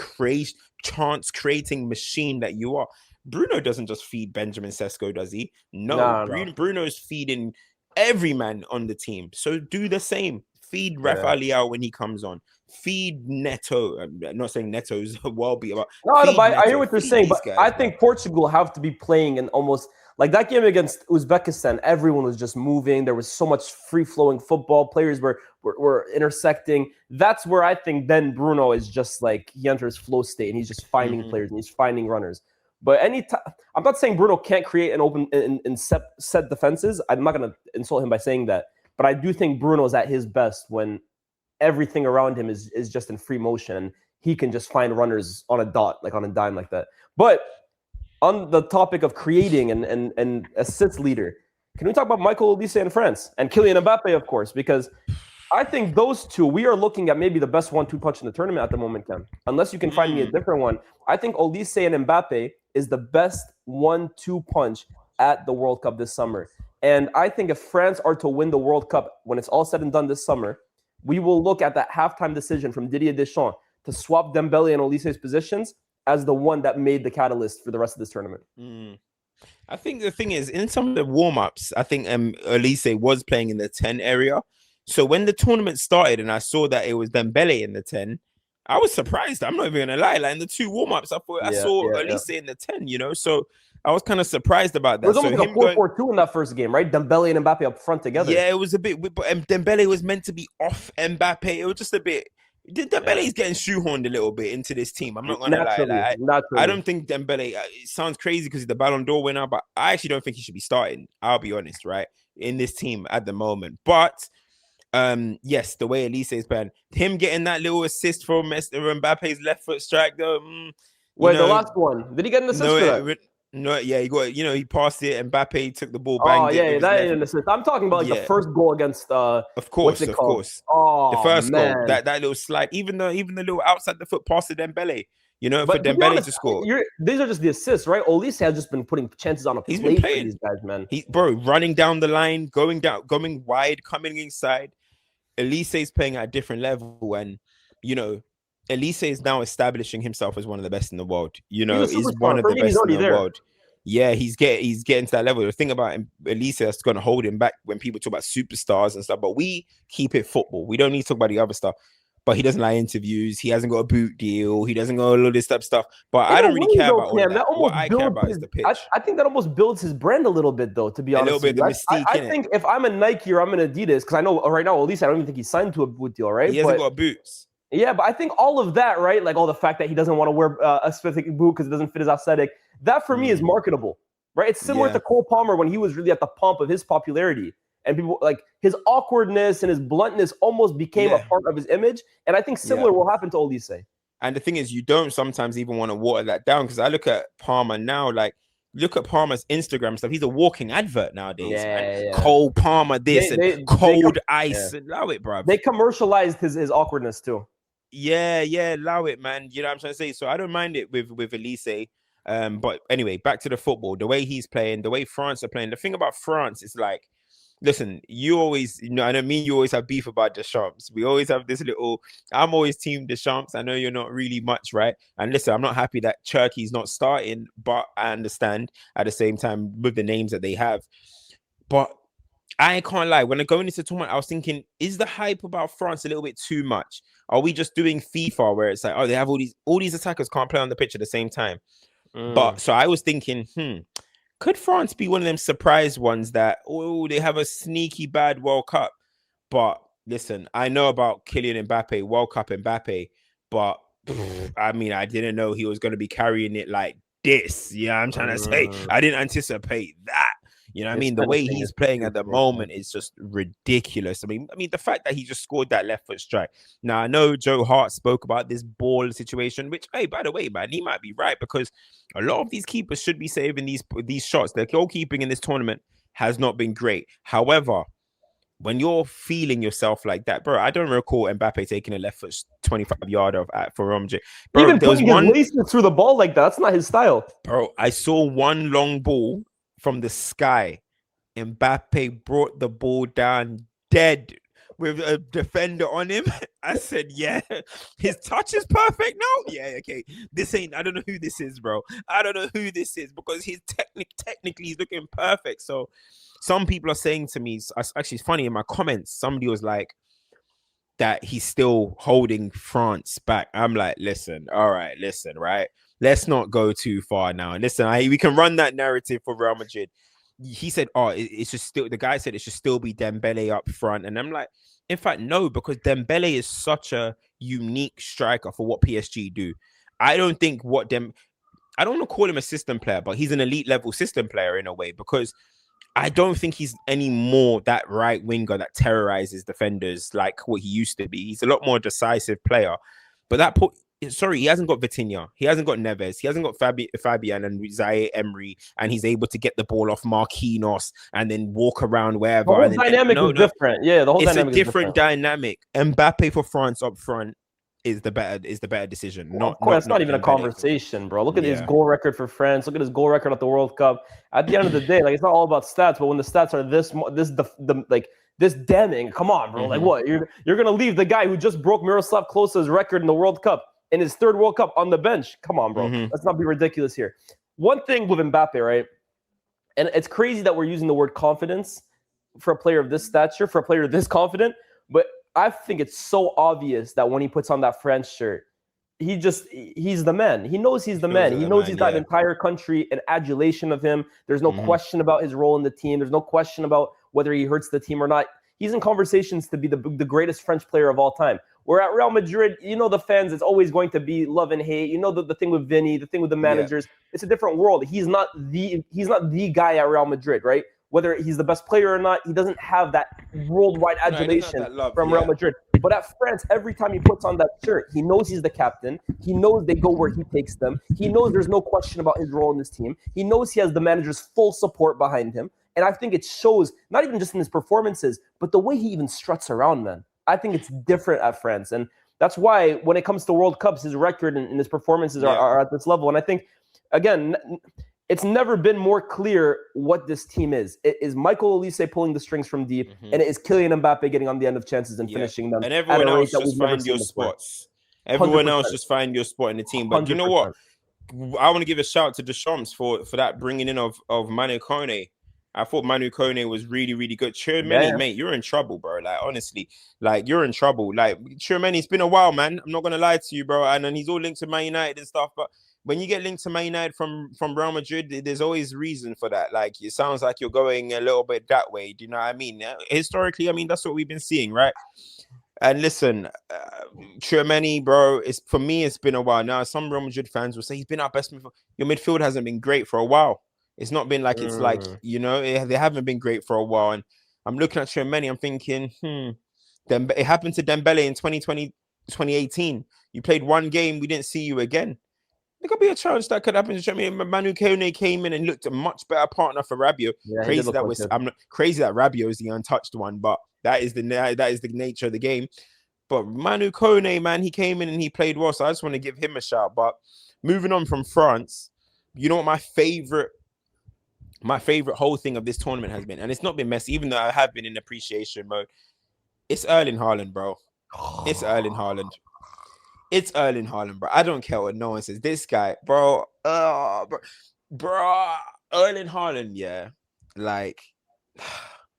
chance creating machine that you are. Bruno doesn't just feed Benjamin Sesko, does he? No. Bruno's feeding every man on the team. So do the same. Feed Rafa Leao when he comes on. Feed Neto. I'm not saying Neto's a world beater, but I hear what they're saying, but I think Portugal have to be playing in almost like that game against Uzbekistan. Everyone was just moving. There was so much free-flowing football. Players were intersecting. That's where I think then Bruno is just like he enters flow state and he's just finding players and he's finding runners. But I'm not saying Bruno can't create an open and set defenses. I'm not going to insult him by saying that. But I do think Bruno's at his best when everything around him is just in free motion. And he can just find runners on a dot, like on a dime like that. But on the topic of creating and assist leader, can we talk about Michael Olise in France and Kylian Mbappe, of course? Because I think those two, we are looking at maybe the best 1-2 punch in the tournament at the moment, Ken. Unless you can find me a different one. I think Olise and Mbappe is the best 1-2 punch at the World Cup this summer. And I think if France are to win the World Cup, when it's all said and done this summer, we will look at that halftime decision from Didier Deschamps to swap Dembele and Olise's positions as the one that made the catalyst for the rest of this tournament. I think the thing is, in some of the warm-ups, I think Olise was playing in the 10 area. So when the tournament started and I saw that it was Dembele in the 10, I was surprised. I'm not even gonna lie. Like in the 2 warm-ups, I saw Olise in the 10, you know. So I was kind of surprised about that. It was almost like a 4-4-2 in that first game, right? Dembele and Mbappe up front together. Yeah, it was a bit, but Dembele was meant to be off Mbappe. It was just a bit. Dembele's getting shoehorned a little bit into this team. I'm not gonna lie. Like, I don't think Dembele. It sounds crazy because he's the Ballon d'Or winner, but I actually don't think he should be starting. I'll be honest, right? In this team at the moment, but. Yes, the way Olise is playing, him getting that little assist from Mbappe's left foot strike, though. Wait, the last one, did he get an assist for that? No, yeah, he got. He passed it, and Mbappe took the ball. That ain't an assist. I'm talking about like the first goal against. Of course. Oh, the first man. goal, that little slide, even the little outside the foot pass to Dembele. For Dembele to score. These are just the assists, right? Olise has just been putting chances on a plate for these guys, man. Running down the line, going wide, coming inside. Olise is playing at a different level, and Olise is now establishing himself as one of the best in the world. He's one of the best in the world. Yeah, he's getting to that level. The thing about Olise that's going to hold him back when people talk about superstars and stuff, but we keep it football. We don't need to talk about the other stuff. But he doesn't like interviews. He hasn't got a boot deal. He doesn't got all of this type of stuff. But I don't really care about all that. What I care about is the pitch. I think that almost builds his brand a little bit, though, to be honest. A little bit of the mystique, I think if I'm a Nike or I'm an Adidas, because I know right now, at least I don't even think he's signed to a boot deal, right? He hasn't got boots. Yeah, but I think all of that, right? Like all the fact that he doesn't want to wear a specific boot because it doesn't fit his aesthetic, that for me is marketable, right? It's similar to Cole Palmer when he was really at the pomp of his popularity. And people like his awkwardness and his bluntness almost became a part of his image. And I think similar will happen to Olise. And the thing is, you don't sometimes even want to water that down because I look at Palmer now, like look at Palmer's Instagram stuff. He's a walking advert nowadays. Cole Palmer this and cold ice. Allow it, bro. They commercialized his awkwardness too. Yeah, allow it, man. You know what I'm trying to say? So I don't mind it with Olise. But anyway, back to the football. The way he's playing, the way France are playing. The thing about France is like, Listen, you always, I know me, you always have beef about Deschamps. We always have this little, I'm always team Deschamps. I know you're not really much, right? And listen, I'm not happy that Turkey's not starting, but I understand at the same time with the names that they have. But I can't lie. When I go into the tournament, I was thinking, is the hype about France a little bit too much? Are we just doing FIFA where it's like, oh, they have all these attackers can't play on the pitch at the same time? But so I was thinking, could France be one of them surprise ones that, oh, they have a sneaky bad World Cup? But listen, I know about Kylian Mbappe, World Cup Mbappe, but I mean, I didn't know he was going to be carrying it like this. Yeah, I'm trying to say, I didn't anticipate that. You know what I mean? The way he's playing at the moment is just ridiculous. I mean, the fact that he just scored that left foot strike. Now, I know Joe Hart spoke about this ball situation, which, hey, by the way, man, he might be right because a lot of these keepers should be saving these shots. Their goalkeeping in this tournament has not been great. However, when you're feeling yourself like that, bro, I don't recall Mbappe taking a left foot 25-yarder for Real Madrid. Bro, even putting his laces through the ball like that's not his style. Bro, I saw one long ball from the sky. Mbappe brought the ball down dead with a defender on him. I said, yeah, his touch is perfect now. Yeah, okay. I don't know who this is, bro. I don't know who this is because his technically he's looking perfect. So some people are saying to me, actually it's funny in my comments, somebody was like that he's still holding France back. I'm like, listen, right? Let's not go too far now. Listen, we can run that narrative for Real Madrid. He said, it's just still, the guy said it should still be Dembele up front. And I'm like, in fact, no, because Dembele is such a unique striker for what PSG do. I don't think I don't want to call him a system player, but he's an elite level system player in a way, because I don't think he's any more that right winger that terrorizes defenders like what he used to be. He's a lot more decisive player. But he hasn't got Vitinha. He hasn't got Neves. He hasn't got Fabian and Zaire Emery, and he's able to get the ball off Marquinhos and then walk around wherever. The whole dynamic is different. Yeah, the whole dynamic is different. It's a different dynamic. Mbappe for France up front is the better decision. Of course, it's not even a conversation, bro. Look at his goal record for France. Look at his goal record at the World Cup. At the end of the day, like, it's not all about stats, but when the stats are this damning, come on, bro. Like, what? You're gonna leave the guy who just broke Miroslav Klose's record in the World Cup in his third World Cup on the bench? Come on, bro. Let's not be ridiculous here. One thing with Mbappe, right? And it's crazy that we're using the word confidence for a player of this stature, for a player this confident, but I think it's so obvious that when he puts on that French shirt, he's the man. He knows he's the man. He knows he's got an entire country in adulation of him. There's no question about his role in the team. There's no question about whether he hurts the team or not. He's in conversations to be the greatest French player of all time. We're at Real Madrid, the fans, it's always going to be love and hate. The thing with Vinny, the thing with the managers. It's a different world. He's not the guy at Real Madrid, right? Whether he's the best player or not, he doesn't have that worldwide adulation from Real Madrid. But at France, every time he puts on that shirt, he knows he's the captain. He knows they go where he takes them. He knows there's no question about his role in this team. He knows he has the manager's full support behind him. And I think it shows, not even just in his performances, but the way he even struts around, man. I think it's different at France. And that's why when it comes to World Cups, his record and his performances are at this level. And I think, again, it's never been more clear what this team is. It is Michael Olise pulling the strings from deep, and it is Kylian Mbappe getting on the end of chances and finishing them. And everyone else just find your spots. Everyone else just find your spot in the team. But 100%. You know what? I want to give a shout to Deschamps for that bringing in of Manu Kone. I thought Manu Kone was really, really good. Tchouaméni, mate, you're in trouble, bro. Like, honestly, like, you're in trouble. Like, Tchouaméni, it's been a while, man. I'm not going to lie to you, bro. And then he's all linked to Man United and stuff. But when you get linked to Man United from Real Madrid, there's always reason for that. Like, it sounds like you're going a little bit that way. Do you know what I mean? Historically, I mean, that's what we've been seeing, right? And listen, Tchouaméni, bro, for me, it's been a while. Now, some Real Madrid fans will say he's been our best midfielder. Your midfield hasn't been great for a while. It's not been like it's like, they haven't been great for a while. And I'm looking at Tchouaméni, I'm thinking, it happened to Dembele in 2018. You played one game, we didn't see you again. There could be a chance that could happen to Tchouaméni. Manu Kone came in and looked a much better partner for Rabiot. Yeah, I'm not crazy that Rabiot is the untouched one, but that is the nature of the game. But Manu Kone, man, he came in and he played well. So I just want to give him a shout. But moving on from France, you know what my favorite my favorite whole thing of this tournament has been, and it's not been Messi, even though I have been in appreciation mode. It's Erling Haaland, bro. It's Erling Haaland. It's Erling Haaland, bro. I don't care what no one says. This guy, bro, bro, Erling Haaland, yeah. Like,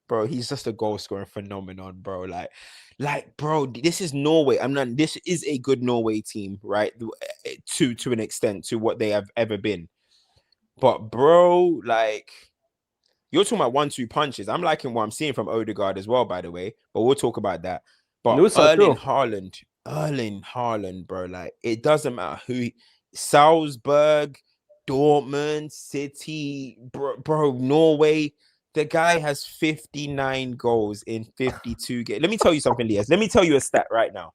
bro, he's just a goal scoring phenomenon, bro. Like, bro, this is Norway. This is a good Norway team, right? To an extent, to what they have ever been. But, bro, like, you're talking about 1-2 punches. I'm liking what I'm seeing from Odegaard as well, by the way. But we'll talk about that. But Erling Haaland, bro, like, it doesn't matter who. Salzburg, Dortmund, City, bro, Norway. The guy has 59 goals in 52 games. Let me tell you something, Lyes. Let me tell you a stat right now.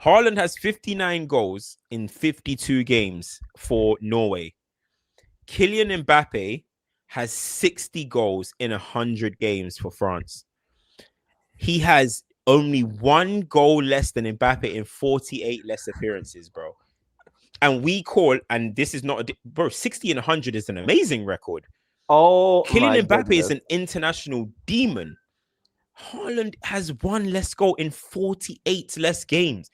Haaland has 59 goals in 52 games for Norway. Kylian Mbappe has 60 goals in 100 games for France. He has only 1 goal less than Mbappe in 48 less appearances, bro. And this is not bro, 60 and 100 is an amazing record. Oh, Kylian Mbappe is an international demon. Haaland has 1 less goal in 48 less games.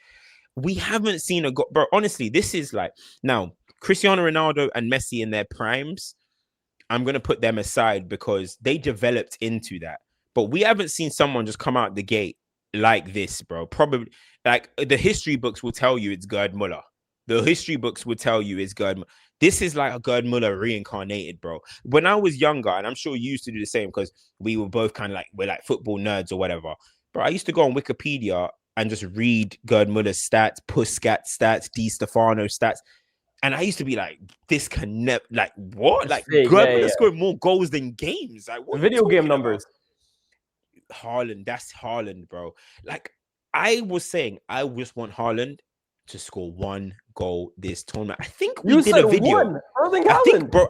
We haven't seen a goal, bro. Honestly, this is like, now Cristiano Ronaldo and Messi in their primes, I'm gonna put them aside because they developed into that. But we haven't seen someone just come out the gate like this, bro. Probably, like, the history books will tell you it's Gerd Muller. The history books will tell you it's Gerd Muller. This is like a Gerd Muller reincarnated, bro. When I was younger, and I'm sure you used to do the same because we were both kind of like, we're like football nerds or whatever. Bro, I used to go on Wikipedia and just read Gerd Muller's stats, Puskas stats, Di Stefano stats. And I used to be like, this can never, like, what? Like, Gerd Muller scored more goals than games. Like, what video game numbers. Haaland, that's Haaland, bro. Like, I was saying, I just want Haaland to score 1 goal this tournament. I think we did a video.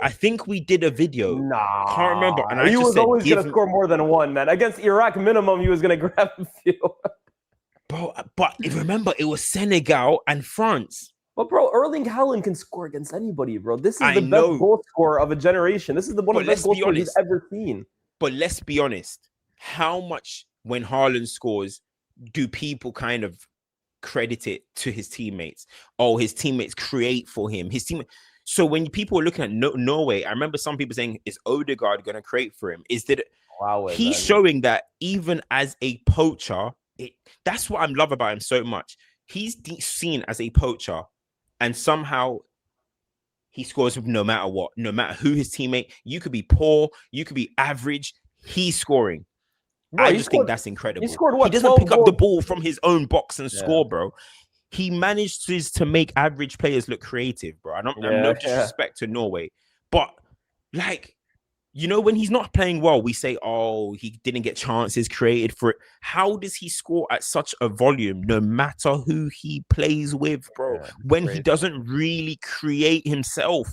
I think we did a video. Nah, I can't remember. And he was always going to score more than 1, man. Against Iraq, minimum, he was going to grab a few. Bro, but remember, it was Senegal and France. But, bro, Erling Haaland can score against anybody, bro. This is the best goal scorer of a generation. This is one of the best goal scorers he's ever seen. But let's be honest. How much, when Haaland scores, do people kind of credit it to his teammates? Oh, his teammates create for him. So when people are looking at Norway, I remember some people saying, is Odegaard going to create for him? He's showing that even as a poacher, that's what I love about him so much. He's seen as a poacher, and somehow he scores no matter what, no matter who his teammate. You could be poor, you could be average. He's scoring. Bro, I just think that's incredible. He scored what? He doesn't pick up the ball from his own box and score, bro. He managed to make average players look creative, bro. I'm no disrespect to Norway, but like, you know, when he's not playing well, we say, oh, he didn't get chances created for it. How does he score at such a volume, no matter who he plays with, bro? When he doesn't really create himself.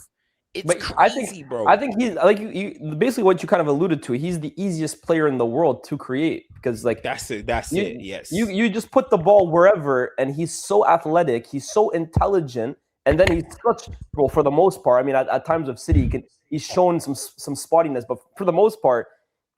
It's crazy, bro. I think he's like you basically what you kind of alluded to. He's the easiest player in the world to create because, like, that's it. Yes, you just put the ball wherever, and he's so athletic, he's so intelligent, and then he's such, bro. For the most part, I mean, at times of City, he's shown some spottiness, but for the most part,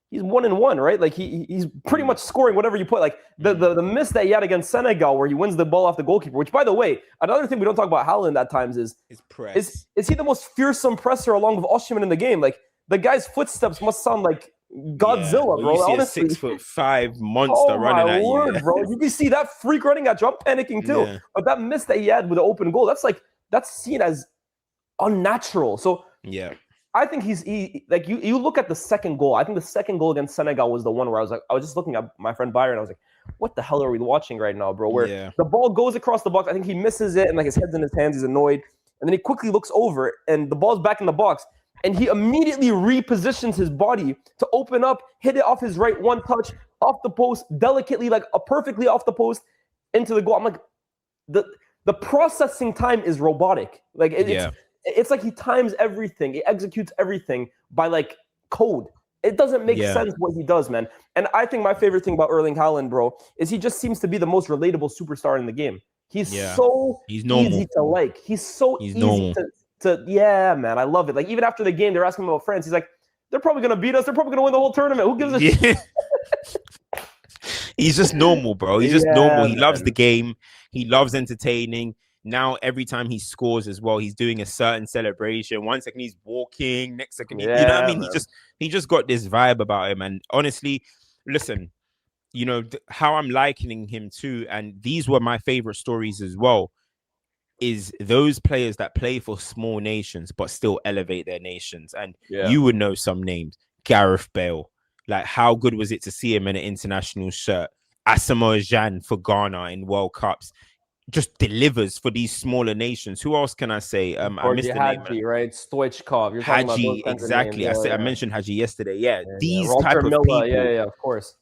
he's 1-1, right? Like he's pretty much scoring whatever you put. Like the miss that he had against Senegal, where he wins the ball off the goalkeeper. Which, by the way, another thing we don't talk about Haaland at times is press. Is he the most fearsome presser along with Osimhen in the game? Like, the guy's footsteps must sound like Godzilla, bro. You see honestly, a 6'5" monster running at you, bro. You can see that freak running at you. I'm panicking too. Yeah. But that miss that he had with the open goal, that's seen as unnatural. So yeah. I think like you look at the second goal. I think the second goal against Senegal was the one where I was just looking at my friend Byron. I was like, what the hell are we watching right now, bro? Where the ball goes across the box. I think he misses it, and like his head's in his hands. He's annoyed. And then he quickly looks over, and the ball's back in the box. And he immediately repositions his body to open up, hit it off his right, one touch, off the post, delicately, like perfectly off the post, into the goal. I'm like, the processing time is robotic. Like, it's like he times everything. He executes everything by like code. It doesn't make sense what he does, man. And I think my favorite thing about Erling Haaland, bro, is he just seems to be the most relatable superstar in the game. He's so easy to like. He's so easy Yeah, man, I love it. Like, even after the game, they're asking him about France. He's like, they're probably going to beat us. They're probably going to win the whole tournament. Who gives a shit? He's just normal, bro. He's just normal. He loves man. the game. He loves entertaining. Now, every time he scores as well, he's doing a certain celebration. 1 second he's walking, next second, you know what I mean? Man. He just got this vibe about him. And honestly, listen, you know, how I'm likening him to, and these were my favorite stories as well, is those players that play for small nations but still elevate their nations. And you would know some names. Gareth Bale. Like, how good was it to see him in an international shirt? Asamoah Gyan for Ghana in World Cups. Just delivers for these smaller nations. Who else can I say? I missed the Haji, name. Right? Stoichkov. You're talking Haji, about exactly. I mentioned Haji yesterday. Yeah, these Walter type of Miller. people. Yeah, of course.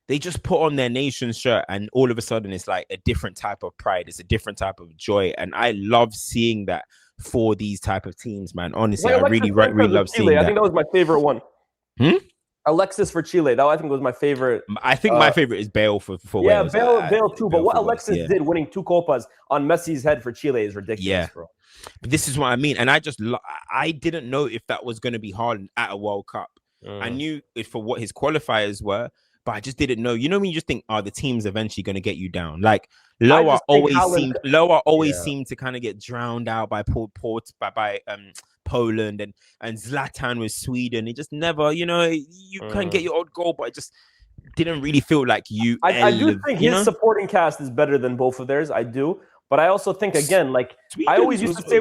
They just put on their nation's shirt, and all of a sudden, it's like a different type of pride. It's a different type of joy, and I love seeing that for these type of teams, man. Honestly, I really love seeing that. I think that was my favorite one. Alexis for Chile. That I think was my favorite. I think my favorite is Bale for Wales. Bale too. But what Alexis did, winning 2 Copas on Messi's head for Chile, is ridiculous, bro. But this is what I mean, and I didn't know if that was going to be Haaland at a World Cup. I knew it for what his qualifiers were, but I just didn't know. You know when you just think, the team's eventually going to get you down. Like Loa always seemed to kind of get drowned out by Poland and Zlatan with Sweden. It just never, you can get your old goal, but it just didn't really feel like you. I do think his supporting cast is better than both of theirs. I do, but I also think, again, like Sweden, I always used to say,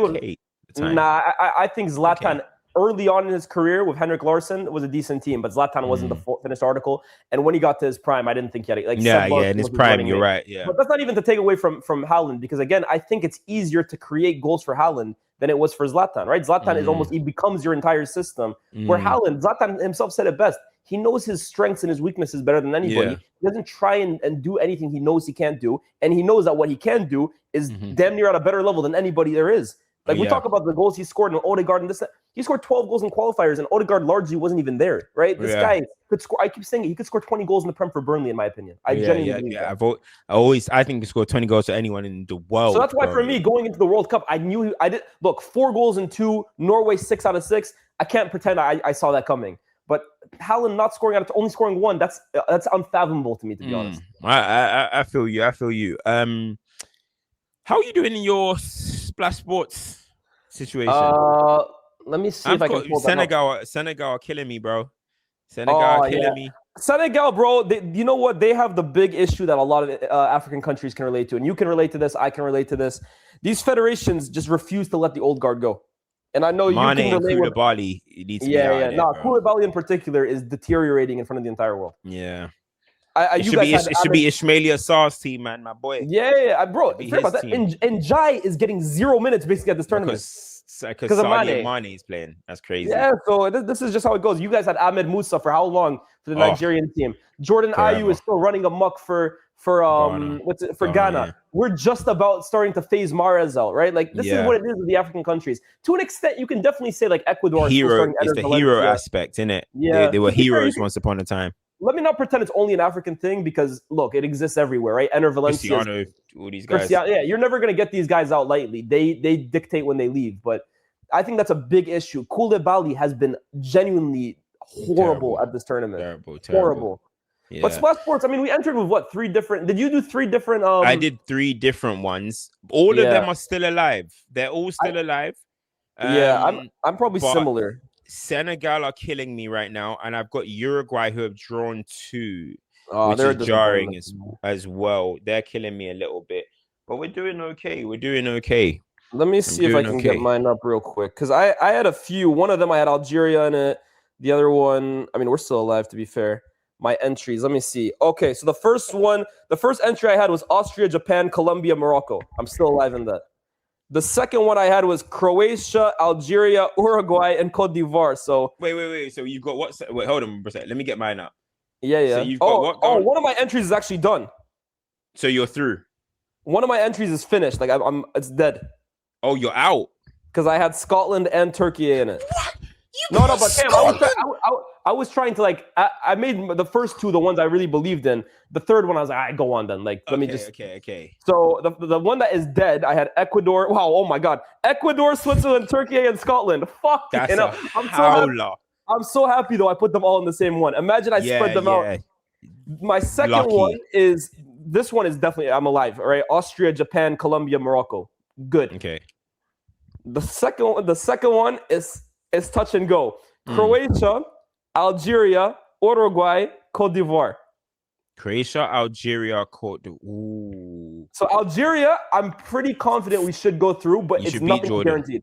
I think Zlatan early on in his career with Henrik Larsson was a decent team, but Zlatan wasn't the finished article. And when he got to his prime, I didn't think he had it. In his prime, you're right. Yeah, but that's not even to take away from Haaland, because again, I think it's easier to create goals for Haaland than it was for Zlatan. Right? Zlatan is he becomes your entire system. Where Zlatan himself said it best. He knows his strengths and his weaknesses better than anybody. Yeah. He doesn't try and do anything he knows he can't do, and he knows that what he can do is damn near at a better level than anybody there is. Like, we talk about the goals he scored in Odegaard and this. He scored 12 goals in qualifiers, and Odegaard largely wasn't even there, right? This guy could score. I keep saying he could score 20 goals in the Prem for Burnley, in my opinion. I genuinely believe that. I think he scored 20 goals to anyone in the world. So that's why, for me, going into the World Cup, I knew I did. Look, 4 goals in 2, Norway 6 out of 6. I can't pretend I saw that coming. But Haaland not scoring only scoring 1, that's unfathomable to me, to be honest. I feel you. How are you doing in your Splash Sports situation? Let me see if I can pull Senegal are killing me, bro. Me. Senegal, bro. You know what? They have the big issue that a lot of African countries can relate to, and you can relate to this. I can relate to this. These federations just refuse to let the old guard go, and I know you can relate. Koulibaly needs to be out there, Koulibaly in particular is deteriorating in front of the entire world. Yeah. It should be Ismaila Sarr's team, man, my boy. Bro. Fair about that. And Jai is getting 0 minutes basically at this tournament because Sadio Mane is playing. That's crazy. Yeah, so this is just how it goes. You guys had Ahmed Musa for how long for the Nigerian team? Jordan Ayew is still running amok for Ghana. Yeah. We're just about starting to phase Mahrez out, right? Like, this is what it is with the African countries. To an extent, you can definitely say like Ecuador. It's the hero aspect, isn't it? Yeah, they were heroes once upon a time. Let me not pretend it's only an African thing, because look, it exists everywhere, right? Enter Valencia, Cristiano, all these guys. You're never gonna get these guys out lightly. They dictate when they leave, but I think that's a big issue. Koulibaly has been genuinely horrible at this tournament. Horrible. Yeah. But Splash Sports, I mean, we entered with 3 different. Did you do 3 different? I did 3 different ones. All of them are still alive. They're all still alive. I'm probably similar. Senegal are killing me right now, and I've got Uruguay who have drawn 2, which is jarring as well. They're killing me a little bit, but we're doing okay. Let me see if I can get mine up real quick, because I had a few. One of them I had Algeria in it. The other one, I mean, we're still alive, to be fair. My entries, let me see. Okay, so the first entry I had was Austria, Japan, Colombia, Morocco. I'm still alive in that. The second one I had was Croatia, Algeria, Uruguay, and Cote d'Ivoire. So wait. So you've got what? Wait, hold on for a second. Let me get mine up. Yeah. So you've got what? One of my entries is actually done. So you're through. One of my entries is finished. Like, it's dead. Oh, you're out. Because I had Scotland and Turkey in it. What? But Cam, I was trying to like I made the first two the ones I really believed in. The third one I was like, I go on then. Like let me just okay. So the one that is dead, I had Ecuador. Wow, oh my God, Ecuador, Switzerland, Turkey, and Scotland. Fuck, That's a I'm so happy. howler. I'm so happy though. I put them all in the same one. Imagine I spread them out. My second one is this one is definitely I'm alive. All right, Austria, Japan, Colombia, Morocco. Good. Okay. The second one is touch and go. Croatia, Algeria, Uruguay, Cote d'Ivoire. Croatia, Algeria, Cote d'Ivoire. Ooh. So Algeria, I'm pretty confident we should go through, but it's nothing guaranteed.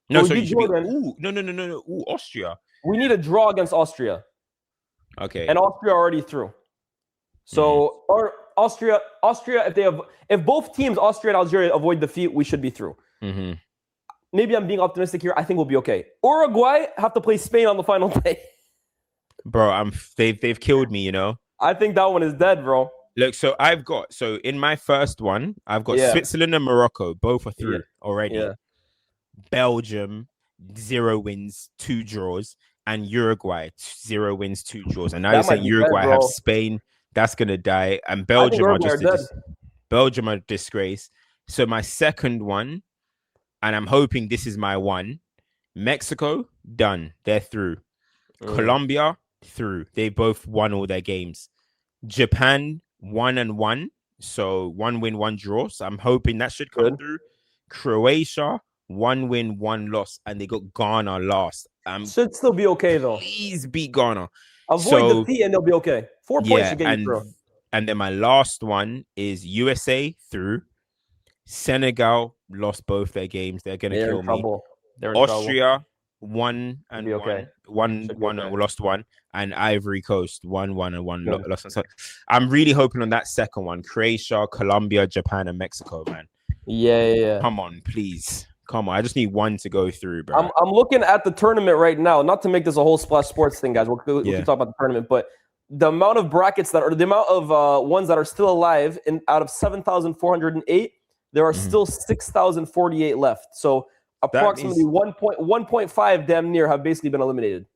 No, so you should Jordan. Ooh, no. Ooh, Austria. We need a draw against Austria. Okay. And Austria already through. So or Austria, if both teams, Austria and Algeria, avoid defeat, we should be through. Mm-hmm. Maybe I'm being optimistic here. I think we'll be okay. Uruguay have to play Spain on the final day. Bro, they've killed me, you know. I think that one is dead, bro. Look, so in my first one, I've got Switzerland and Morocco, both are through already. Yeah. Belgium, 0 wins, 2 draws, and Uruguay, 0 wins, 2 draws. And now you're saying Uruguay have Spain, that's gonna die, and Belgium Belgium are a disgrace. So my second one, and I'm hoping this is my one, Mexico, done. They're through. Colombia, through. They both won all their games. Japan, 1-1. So 1 win, 1 draw. So I'm hoping that should come through. Croatia, 1 win, 1 loss. And they got Ghana last. Should still be okay, though. Please beat Ghana. Avoid defeat and they'll be okay. 4 points should get you through. And then my last one is USA through. Senegal lost both their games. They're going to kill me. They're in Austria, 1-1. Lost 1. And Ivory Coast, 1-1 and 1 lost. So I'm really hoping on that second one. Croatia, Colombia, Japan, and Mexico, man. Yeah. Come on, please. Come on. I just need one to go through, bro. I'm looking at the tournament right now. Not to make this a whole Splash Sports thing, guys. We can talk about the tournament, but the amount of brackets the amount of ones that are still alive out of 7,408, there are still 6,048 left. So approximately 1.5 damn near have basically been eliminated.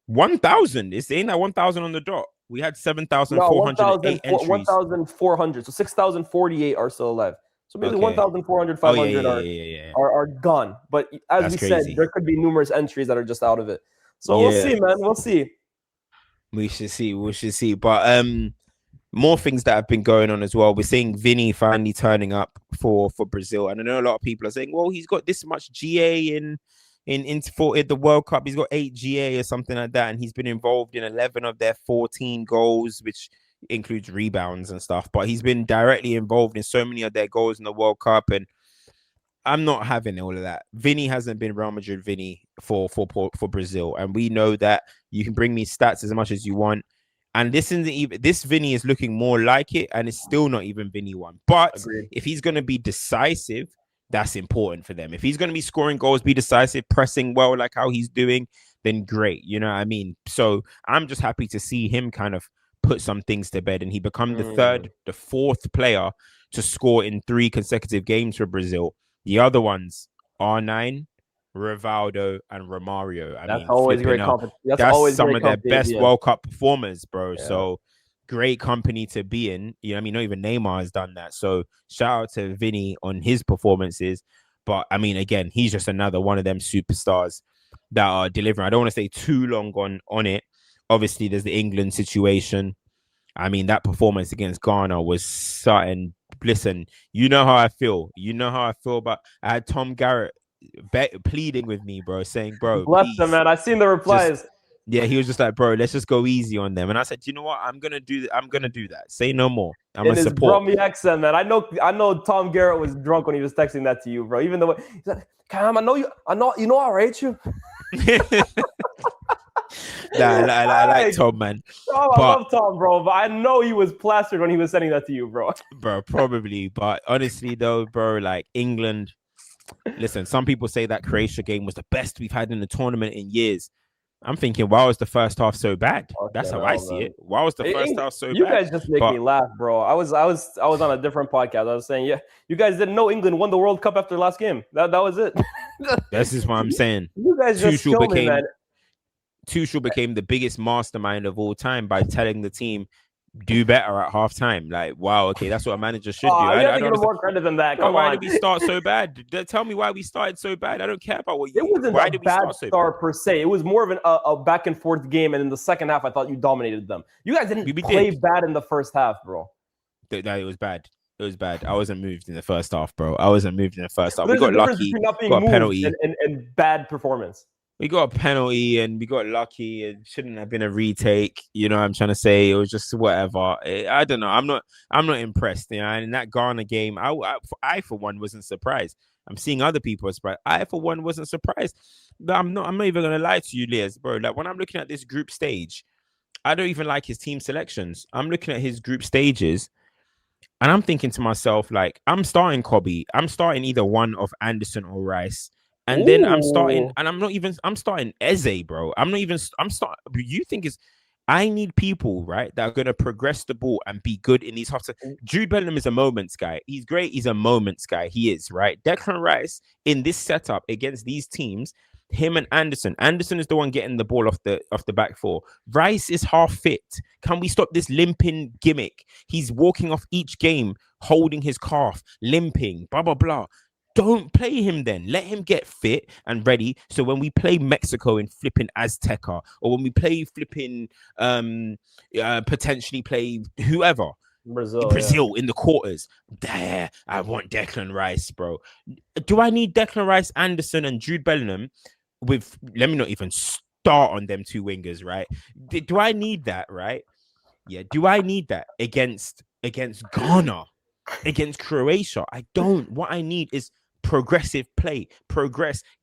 1,000? It's ain't that 1,000 on the dot. We had 7,408 entries. 1,400. So 6,048 are still alive. So maybe 1,400, 500 are gone. But as we said, there could be numerous entries that are just out of it. So we'll see, man. We'll see. We should see. But more things that have been going on as well. We're seeing Vinny finally turning up for Brazil. And I know a lot of people are saying, well, he's got this much GA in the World Cup. He's got 8 GA or something like that. And he's been involved in 11 of their 14 goals, which includes rebounds and stuff. But he's been directly involved in so many of their goals in the World Cup. And I'm not having all of that. Vinny hasn't been Real Madrid Vinny for Brazil. And we know that you can bring me stats as much as you want. And this Vinny is looking more like it, and it's still not even Vinny one. But if he's going to be decisive, that's important for them. If he's going to be scoring goals, be decisive, pressing well, like how he's doing, then great. You know what I mean? So I'm just happy to see him kind of put some things to bed, and he become the fourth player to score in 3 consecutive games for Brazil. The other ones, R9, Rivaldo, and Romario. That's always great company. That's some of their best World Cup performers, bro. Yeah. So great company to be in. You know what I mean? Not even Neymar has done that. So shout out to Vinny on his performances. But I mean, again, he's just another one of them superstars that are delivering. I don't want to stay too long on it. Obviously, there's the England situation. I mean, that performance against Ghana was something. Listen, you know how I feel. But I had Tom Garrett pleading with me, bro, saying, bro, bless them, man. I seen the replies. He was just like, bro, let's just go easy on them. And I said, you know what? I'm gonna do that. Say no more. I'm gonna support. Drummy accent, man. I know Tom Garrett was drunk when he was texting that to you, bro. Even though he's like, Cam, I know I rate you. I like Tom, man. I love Tom, bro, but I know he was plastered when he was sending that to you, bro. Bro, probably. But honestly, though, bro, like England. Listen, some people say that Croatia game was the best we've had in the tournament in years. I'm thinking, why was the first half so bad? That's how I see it. Why was the first half so bad? You guys just make me laugh, bro. I was on a different podcast. I was saying, yeah, you guys didn't know England won the World Cup after last game. That was it. This is what I'm saying. You guys just kill me, man. Tuchel became the biggest mastermind of all time by telling the team, do better at halftime. Like, wow, okay, that's what a manager should do. You I have to don't give him more credit than that. Come why on. did we start so bad? Tell me why we started so bad. I don't care about what you. It wasn't why a did we bad start so start bad? per se. It was more of a back and forth game, and in the second half, I thought you dominated them. You guys didn't play bad in the first half, bro. No, it was bad. It was bad. I wasn't moved in the first half, bro. I wasn't moved in the first half. We got lucky. Got a penalty and bad performance. We got a penalty and we got lucky. It shouldn't have been a retake. You know what I'm trying to say? It was just whatever. I don't know. I'm not impressed. You know, and in that Ghana game, I for one wasn't surprised. I'm seeing other people are surprised. I for one wasn't surprised. But I'm not even gonna lie to you, Lyes, bro. Like when I'm looking at this group stage, I don't even like his team selections. I'm looking at his group stages. And I'm thinking to myself, like, I'm starting Kobe. I'm starting either one of Anderson or Rice. And then I'm starting Eze, bro. You think I need people, right, that are going to progress the ball and be good in these half time. Jude Bellingham is a moments guy. He's great. He's a moments guy. He is, right? Declan Rice in this setup against these teams, him and Anderson. Anderson is the one getting the ball off the back four. Rice is half fit. Can we stop this limping gimmick? He's walking off each game, holding his calf, limping, blah, blah, blah. Don't play him then. Let him get fit and ready. So when we play Mexico in flipping Azteca, or when we play flipping potentially play whoever, Brazil in the quarters, there, I want Declan Rice, bro. Do I need Declan Rice, Anderson, and Jude Bellingham with, let me not even start on them two wingers, right? Do I need that, right? Yeah. Do I need that against Ghana, against Croatia? I don't. What I need is progressive play,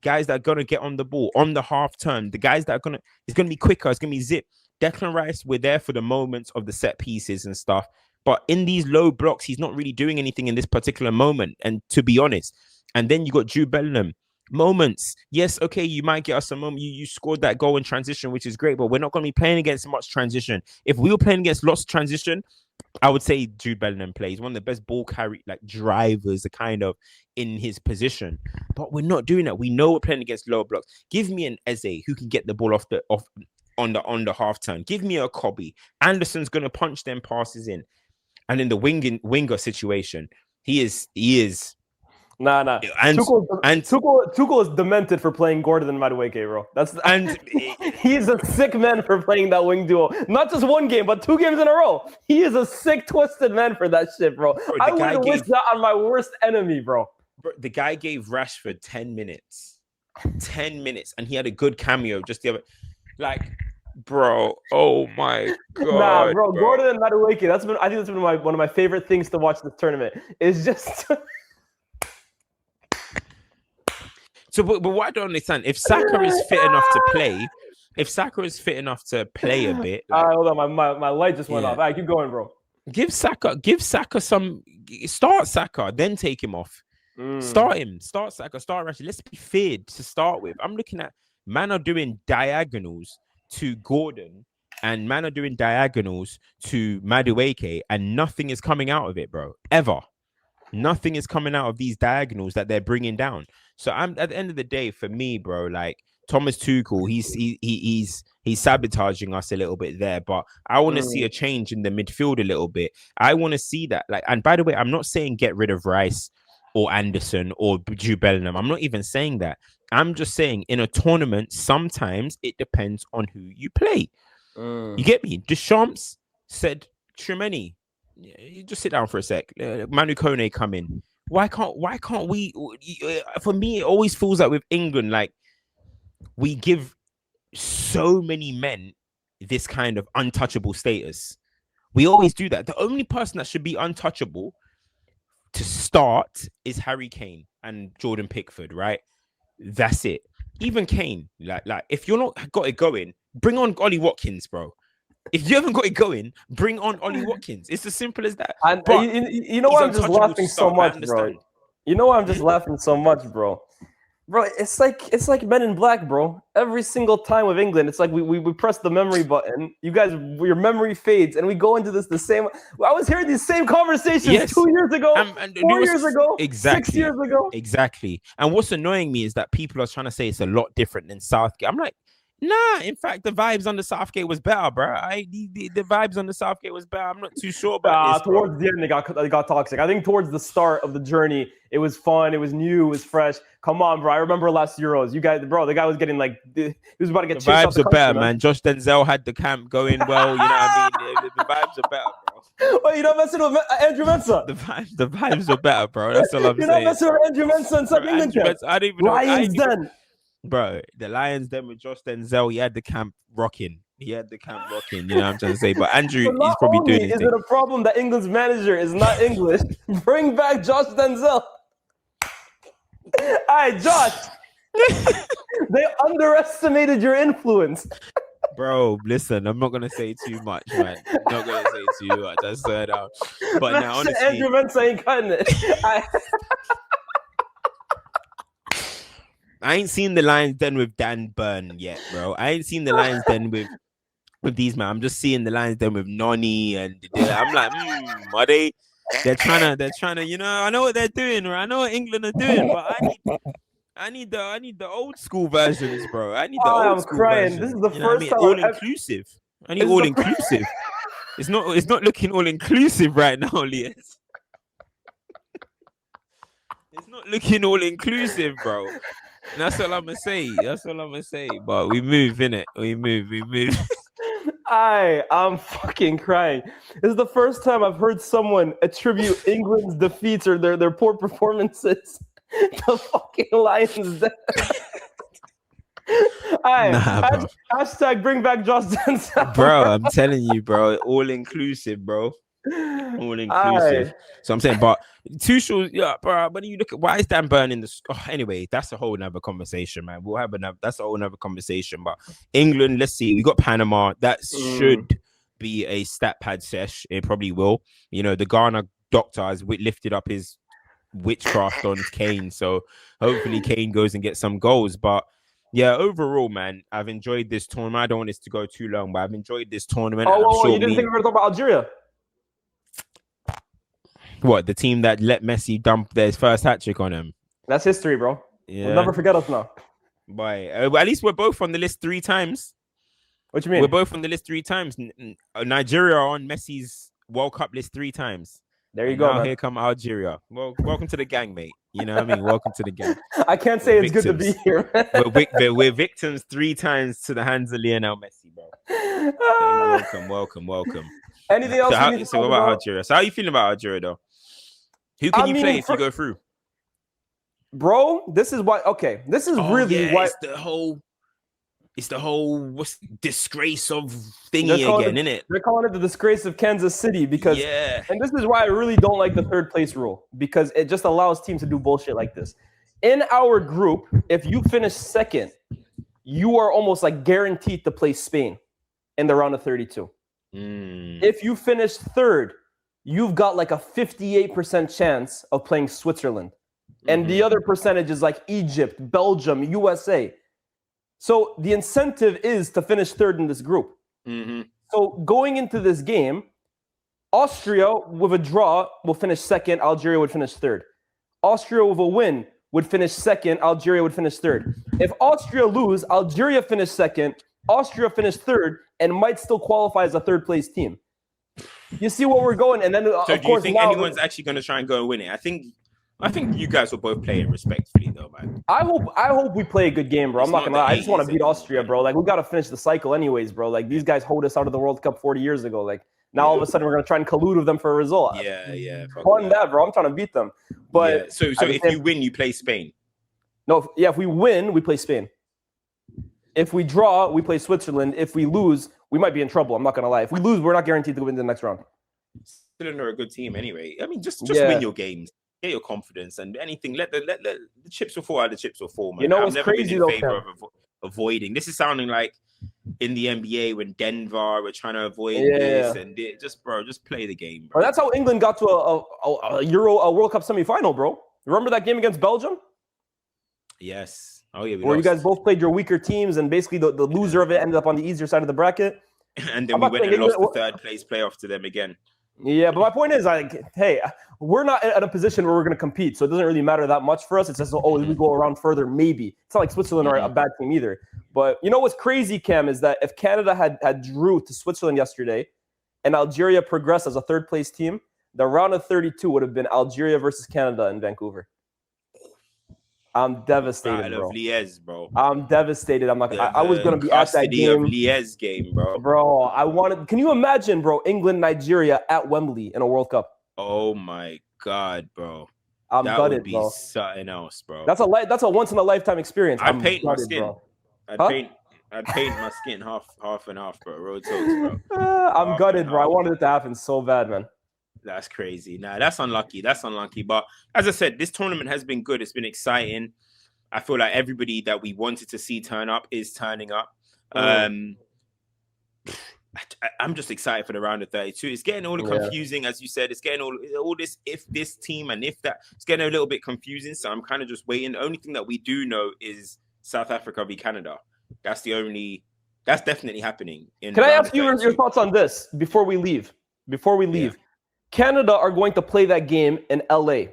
guys that are going to get on the ball on the half turn, the guys that are it's going to be quicker, it's going to be zip. Declan Rice, we're there for the moments of the set pieces and stuff, but in these low blocks, he's not really doing anything in this particular moment, and to be honest. And then you got Jude Bellingham. Moments, yes, okay, you might get us a moment. You scored that goal in transition, which is great, but we're not going to be playing against much transition. If we were playing against lots of transition, I would say Jude Bellingham plays one of the best ball carry drivers, kind of in his position. But we're not doing that. We know we're playing against lower blocks. Give me an Eze who can get the ball on the half turn. Give me a Kobe. Anderson's gonna punch them passes in, and in the winger situation, he is. Nah. And Tuchel is demented for playing Gordon and Madueke, bro. He's a sick man for playing that wing duo. Not just one game, but 2 games in a row. He is a sick, twisted man for that shit, bro. I wouldn't wish that on my worst enemy, bro. The guy gave Rashford 10 minutes. 10 minutes, and he had a good cameo just the other, bro. Oh my god, bro. Gordon and Madueke. I think that's been one of my favorite things to watch this tournament. Is just. So, but what I don't understand, if Saka is fit enough to play, a bit. Hold on, my light just went off. All right, keep going, bro. Give Saka some. Start Saka, then take him off. Start him. Start Saka. Start Rashford. Let's be feared to start with. I'm looking at man are doing diagonals to Gordon, and man are doing diagonals to Madueke, and nothing is coming out of it, bro. Ever. Nothing is coming out of these diagonals that they're bringing down. So I'm at the end of the day, for me, bro, Thomas Tuchel, he's sabotaging us a little bit there. But I want to see a change in the midfield a little bit. I want to see that. And by the way, I'm not saying get rid of Rice or Anderson or Jude Bellingham. I'm not even saying that. I'm just saying in a tournament, sometimes it depends on who you play. You get me? Deschamps said Tchouaméni. You just sit down for a sec. Manu Kone come in. Why can't we? For me, it always feels like with England, we give so many men this kind of untouchable status. We always do that. The only person that should be untouchable to start is Harry Kane and Jordan Pickford, right? That's it. Even Kane, if you're not got it going, bring on Ollie Watkins, bro. If you haven't got it going, bring on Ollie Watkins. It's as simple as that. And you know why I'm just laughing so much, bro? You know why I'm just laughing so much, bro? Bro, it's like Men in Black, bro. Every single time with England, it's like we press the memory button. You guys, your memory fades, and we go into the same. I was hearing these same conversations 2 years ago, 4 years ago, exactly, 6 years ago. Exactly. And what's annoying me is that people are trying to say it's a lot different than Southgate. I'm like, Nah, in fact, the vibes on the Southgate was better, bro. The vibes on the Southgate was better. I'm not too sure about this, bro. Towards the end, they got toxic. I think towards the start of the journey, it was fun, it was new, it was fresh. Come on, bro. I remember last Euros. You guys, bro, the guy was getting like, he was about to get the chased out vibes the are country, better, man. Josh Denzel had the camp going well. You know what I mean? The vibes are better, bro. Wait, you're not messing with Andrew Mensah? The vibes are better, bro. That's all I'm saying. You're not messing with Andrew Mensah and South England camp. I didn't even know. Lions Den. Bro, the Lions Den with Josh Denzel, he had the camp rocking. You know what I'm trying to say? But Andrew, he's probably doing his thing. Is it a problem that England's manager is not English? Bring back Josh Denzel. All right, Josh. They underestimated your influence. Bro, listen, I'm not going to say too much, man. I'm not going to say too much. I said out. But now, honestly... Andrew Mensah ain't cutting it. I ain't seen the Lions Den with Dan Burn yet, bro. I ain't seen the Lions Den with these man. I'm just seeing the Lions Den with Noni, and I'm like, are they? They're trying to. You know, I know what they're doing, or I know what England are doing, but I need the old school versions, bro. I need the old school versions. This is the first time all inclusive. I need all inclusive. It's not looking all inclusive right now, Lyes. It's not looking all inclusive, bro. That's all I'm gonna say. But we move, innit? We move. I'm fucking crying. This is the first time I've heard someone attribute England's defeats or their poor performances to fucking Lions. Hashtag bring back Josh Denzel. Bro, I'm telling you, bro. All inclusive, bro. All inclusive. So I'm saying, but Tuchel, yeah, bro. When you look at why is Dan Burn in the anyway, that's a whole nother conversation, man. We'll have that's a whole nother conversation. But England, let's see, we got Panama. That should be a stat pad sesh. It probably will. You know, the Ghana doctor has lifted up his witchcraft on Kane, so hopefully Kane goes and gets some goals. But yeah, overall, man, I've enjoyed this tournament. I don't want this to go too long, but I've enjoyed this tournament. You didn't think we were going to talk about Algeria? What, the team that let Messi dump their first hat trick on him? That's history, bro. Yeah. We'll never forget us now. But at least we're both on the list 3 times. What you mean? We're both on the list 3 times. Nigeria are on Messi's World Cup list 3 times. There you go. Now here come Algeria. Well, welcome to the gang, mate. You know what I mean? Welcome to the gang. I can't say it's good to be here. We're victims 3 times to the hands of Lionel Messi, bro. Welcome. Anything else? So what about Algeria? So how are you feeling about Algeria, though? Who can you play if you go through? Bro, this is why. Okay, this is really why. It's the whole disgrace of thingy again, isn't it? They're calling it the disgrace of Kansas City because, and this is why I really don't like the 3rd place rule, because it just allows teams to do bullshit like this. In our group, if you finish 2nd, you are almost like guaranteed to play Spain in the round of 32. If you finish 3rd, you've got like a 58% chance of playing Switzerland. And the other percentage is like Egypt, Belgium, USA. So the incentive is to finish 3rd in this group. So going into this game, Austria with a draw will finish 2nd, Algeria would finish 3rd. Austria with a win would finish 2nd, Algeria would finish 3rd. If Austria lose, Algeria finish 2nd, Austria finish 3rd, and might still qualify as a 3rd place team. You see where we're going, and then so do you think anyone's actually going to try and go and win it? I think you guys will both play it respectfully, though, man. I hope we play a good game, bro. I'm not gonna lie. I just want to beat Austria, bro. Like, we got to finish the cycle anyways, bro. Like, these guys hold us out of the World Cup 40 years ago. Like, now all of a sudden we're gonna try and collude with them for a result. Yeah. Fun that, bro. I'm trying to beat them. But so if you win, you play Spain. No, if we win, we play Spain. If we draw, we play Switzerland. If we lose, we might be in trouble. I'm not gonna lie. If we lose, we're not guaranteed to win the next round. Still are a good team anyway. I mean, just win your games, get your confidence, and anything. Let the chips will fall. The chips will fall, man. You know what's crazy though? Favor of avoiding. This is sounding like in the NBA when Denver were trying to avoid this, and just play the game, bro. That's how England got to a World Cup semifinal, bro. Remember that game against Belgium? Yes. Oh yeah. Where you guys both played your weaker teams, and basically the loser of it ended up on the easier side of the bracket. And then we went and lost the 3rd place playoff to them again. Yeah, but my point is, hey, we're not in a position where we're going to compete, so it doesn't really matter that much for us. It's just, we go around further, maybe. It's not like Switzerland are a bad team either. But you know what's crazy, Cam, is that if Canada had drew to Switzerland yesterday and Algeria progressed as a third place team, the round of 32 would have been Algeria versus Canada in Vancouver. I'm devastated, Battle bro. of Lyes, bro. I'm devastated. I was gonna be at that custody game. of Lyes game, bro. Bro, I wanted. Can you imagine, bro? England, Nigeria at Wembley in a World Cup. Oh my God, bro. I'm that gutted, would be bro. something else, bro. That's a once in a lifetime experience. I'd paint my gutted, skin. bro. I'd paint my skin half and half, bro. Road talks, bro. I'm Half gutted, and bro. I half. wanted it to happen so bad, man. That's crazy. Nah, that's unlucky. But as I said, this tournament has been good. It's been exciting. I feel like everybody that we wanted to see turn up is turning up. I'm just excited for the round of 32. It's getting all confusing, as you said. It's getting all this if this team and if that. It's getting a little bit confusing. So I'm kind of just waiting. The only thing that we do know is South Africa v Canada. That's definitely happening. Can I ask you your thoughts on this before we leave? Canada are going to play that game in LA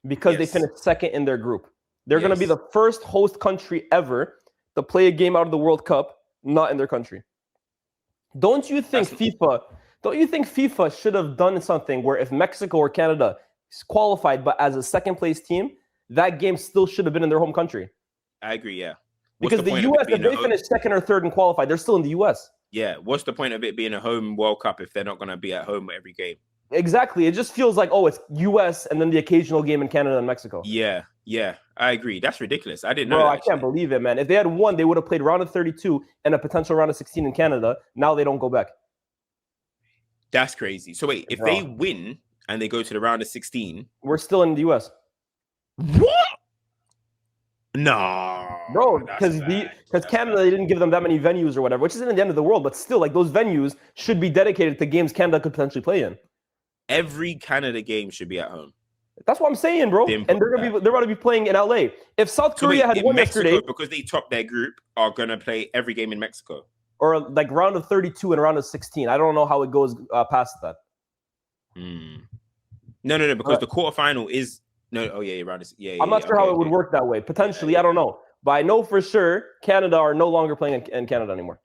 because they finished second in their group. They're going to be the first host country ever to play a game out of the World Cup not in their country. Don't you think FIFA should have done something where if Mexico or Canada qualified but as a second place team, that game still should have been in their home country? I agree, yeah. Because the US, if they finish second or third and qualified, they're still in the US. Yeah, what's the point of it being a home World Cup if they're not going to be at home every game? Exactly. It just feels like, it's US and then the occasional game in Canada and Mexico. Yeah, I agree. That's ridiculous. I didn't know Bro, that, I can't believe it, man. If they had won, they would have played round of 32 and a potential round of 16 in Canada. Now they don't go back. That's crazy. So wait, if they win and they go to the round of 16... We're still in the US. What? No. Bro, because Canada, they didn't give them that many venues or whatever, which isn't the end of the world, but still, like, those venues should be dedicated to games Canada could potentially play in. Every Canada game should be at home. That's what I'm saying, bro. And they're about to be playing in LA. If South Korea had won yesterday, because they topped their group, are gonna play every game in Mexico, or like round of 32 and round of 16. I don't know how it goes past that. No, because the quarterfinal is round of I'm not sure how it would work that way. Potentially, I don't know, but I know for sure Canada are no longer playing in Canada anymore.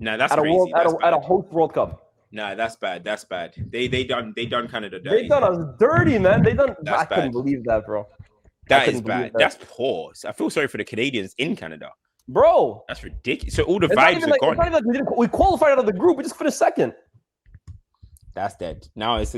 No, that's crazy. At a host World Cup. Nah, that's bad. They done Canada dirty. They done us dirty, man. I couldn't believe that, bro. That is bad. That's poor. I feel sorry for the Canadians in Canada. Bro. That's ridiculous. So all the vibes are gone. It's not like we qualified out of the group. We just finished second. That's dead. Now it's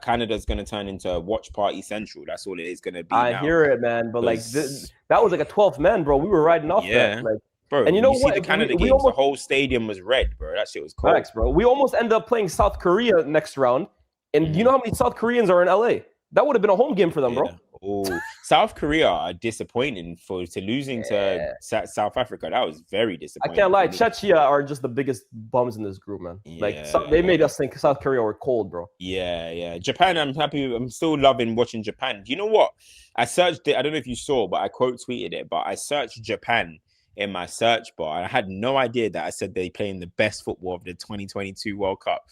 Canada's going to turn into a watch party central. That's all it is going to be. I hear it, man. But that was like a 12th man, bro. We were riding off that. Like, bro, and you know what? See the Canada games, the whole stadium was red, bro. That shit was cool. Thanks, bro. We almost ended up playing South Korea next round. And you know how many South Koreans are in LA? That would have been a home game for them, bro. Oh, South Korea are disappointing to losing to South Africa. That was very disappointing. I can't lie. Czechia are just the biggest bums in this group, man. They made us think South Korea were cold, bro. Yeah. Japan, I'm happy. I'm still loving watching Japan. Do you know what? I searched it. I don't know if you saw, but I quote tweeted it. But I searched Japan in my search bar. I had no idea that I said they playing the best football of the 2022 World Cup.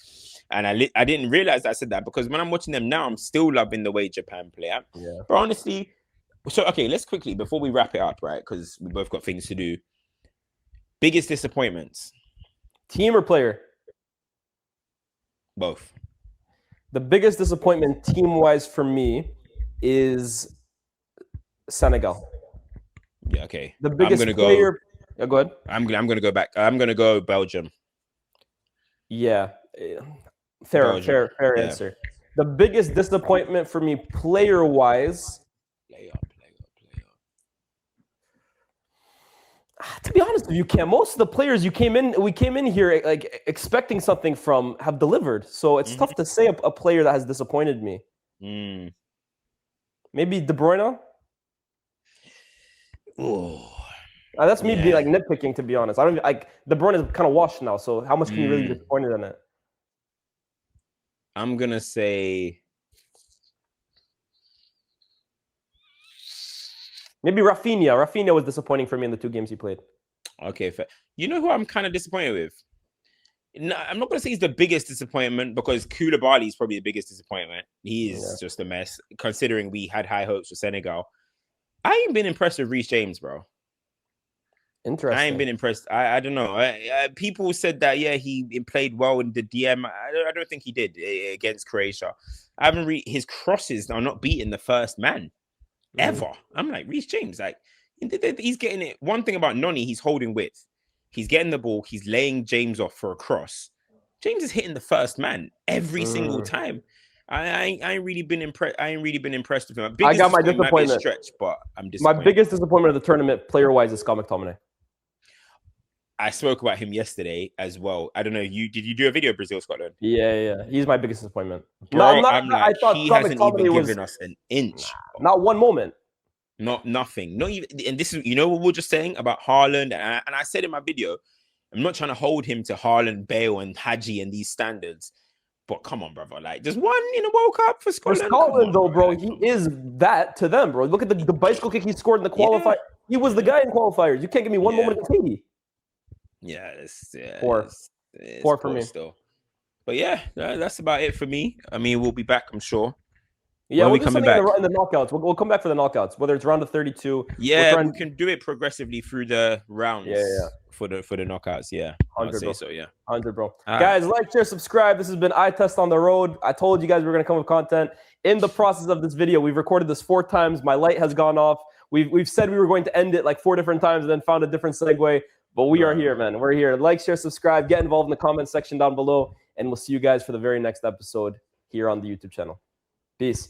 And I didn't realize that I said that because when I'm watching them now, I'm still loving the way Japan play. But honestly, so, okay, let's quickly, before we wrap it up, right? Because we both got things to do. Biggest disappointments? Team or player? Both. The biggest disappointment team-wise for me is Senegal. Yeah, okay. The biggest player... Yeah, go ahead. I'm going to go back. I'm going to go Belgium. Yeah. Fair answer. The biggest disappointment for me player-wise... To be honest with you, Cam, most of the players we came in here like expecting something from have delivered. So it's tough to say a player that has disappointed me. Maybe De Bruyne. Oh, that's me being like nitpicking. To be honest, I don't like De Bruyne is kind of washed now. So how much can you really be disappointed in it? I'm gonna say. Maybe Rafinha. Rafinha was disappointing for me in the 2 games he played. Okay, fair. You know who I'm kind of disappointed with? No, I'm not going to say he's the biggest disappointment because Koulibaly is probably the biggest disappointment. He is just a mess, considering we had high hopes for Senegal. I ain't been impressed with Reece James, bro. Interesting. I ain't been impressed. I don't know. People said that he played well in the DM. I don't think he did against Croatia. I haven't his crosses are not beating the first man ever. I'm like Reece James. Like he's getting it. One thing about Noni, he's holding width. He's getting the ball. He's laying James off for a cross. James is hitting the first man every single time. I ain't really been impressed. I ain't really been impressed with him. I got my disappointment. Might be a stretch, but I'm disappointed. My biggest disappointment of the tournament, player-wise, is Scott McTominay. I spoke about him yesterday as well. I don't know. Did you do a video Brazil Scotland? Yeah. He's my biggest disappointment. Bro, I thought he hasn't even given us an inch. Not one moment. Nothing. Not even. And this is, what we were just saying about Haaland. And I said in my video, I'm not trying to hold him to Haaland, Bale, and Hadji and these standards. But come on, brother. Like, just one in a World Cup for Scotland. For Scotland, though, bro, he is that to them, bro. Look at the bicycle kick he scored in the qualifier. Yeah. He was the guy in qualifiers. You can't give me one moment against Haiti. Yeah, it's poor for me still. But yeah, that's about it for me. I mean, we'll be back, I'm sure. Yeah, we'll do something in the knockouts. We'll come back for the knockouts, whether it's round of 32. Yeah, we can do it progressively through the rounds. Yeah. For the knockouts, yeah. 100, bro. So, yeah. 100, bro. Guys, like, share, subscribe. This has been Eye Test on the Road. I told you guys we were going to come with content. In the process of this video, we've recorded this 4 times. My light has gone off. We've said we were going to end it like 4 different times and then found a different segue. But we are here, man. We're here. Like, share, subscribe. Get involved in the comment section down below. And we'll see you guys for the very next episode here on the YouTube channel. Peace.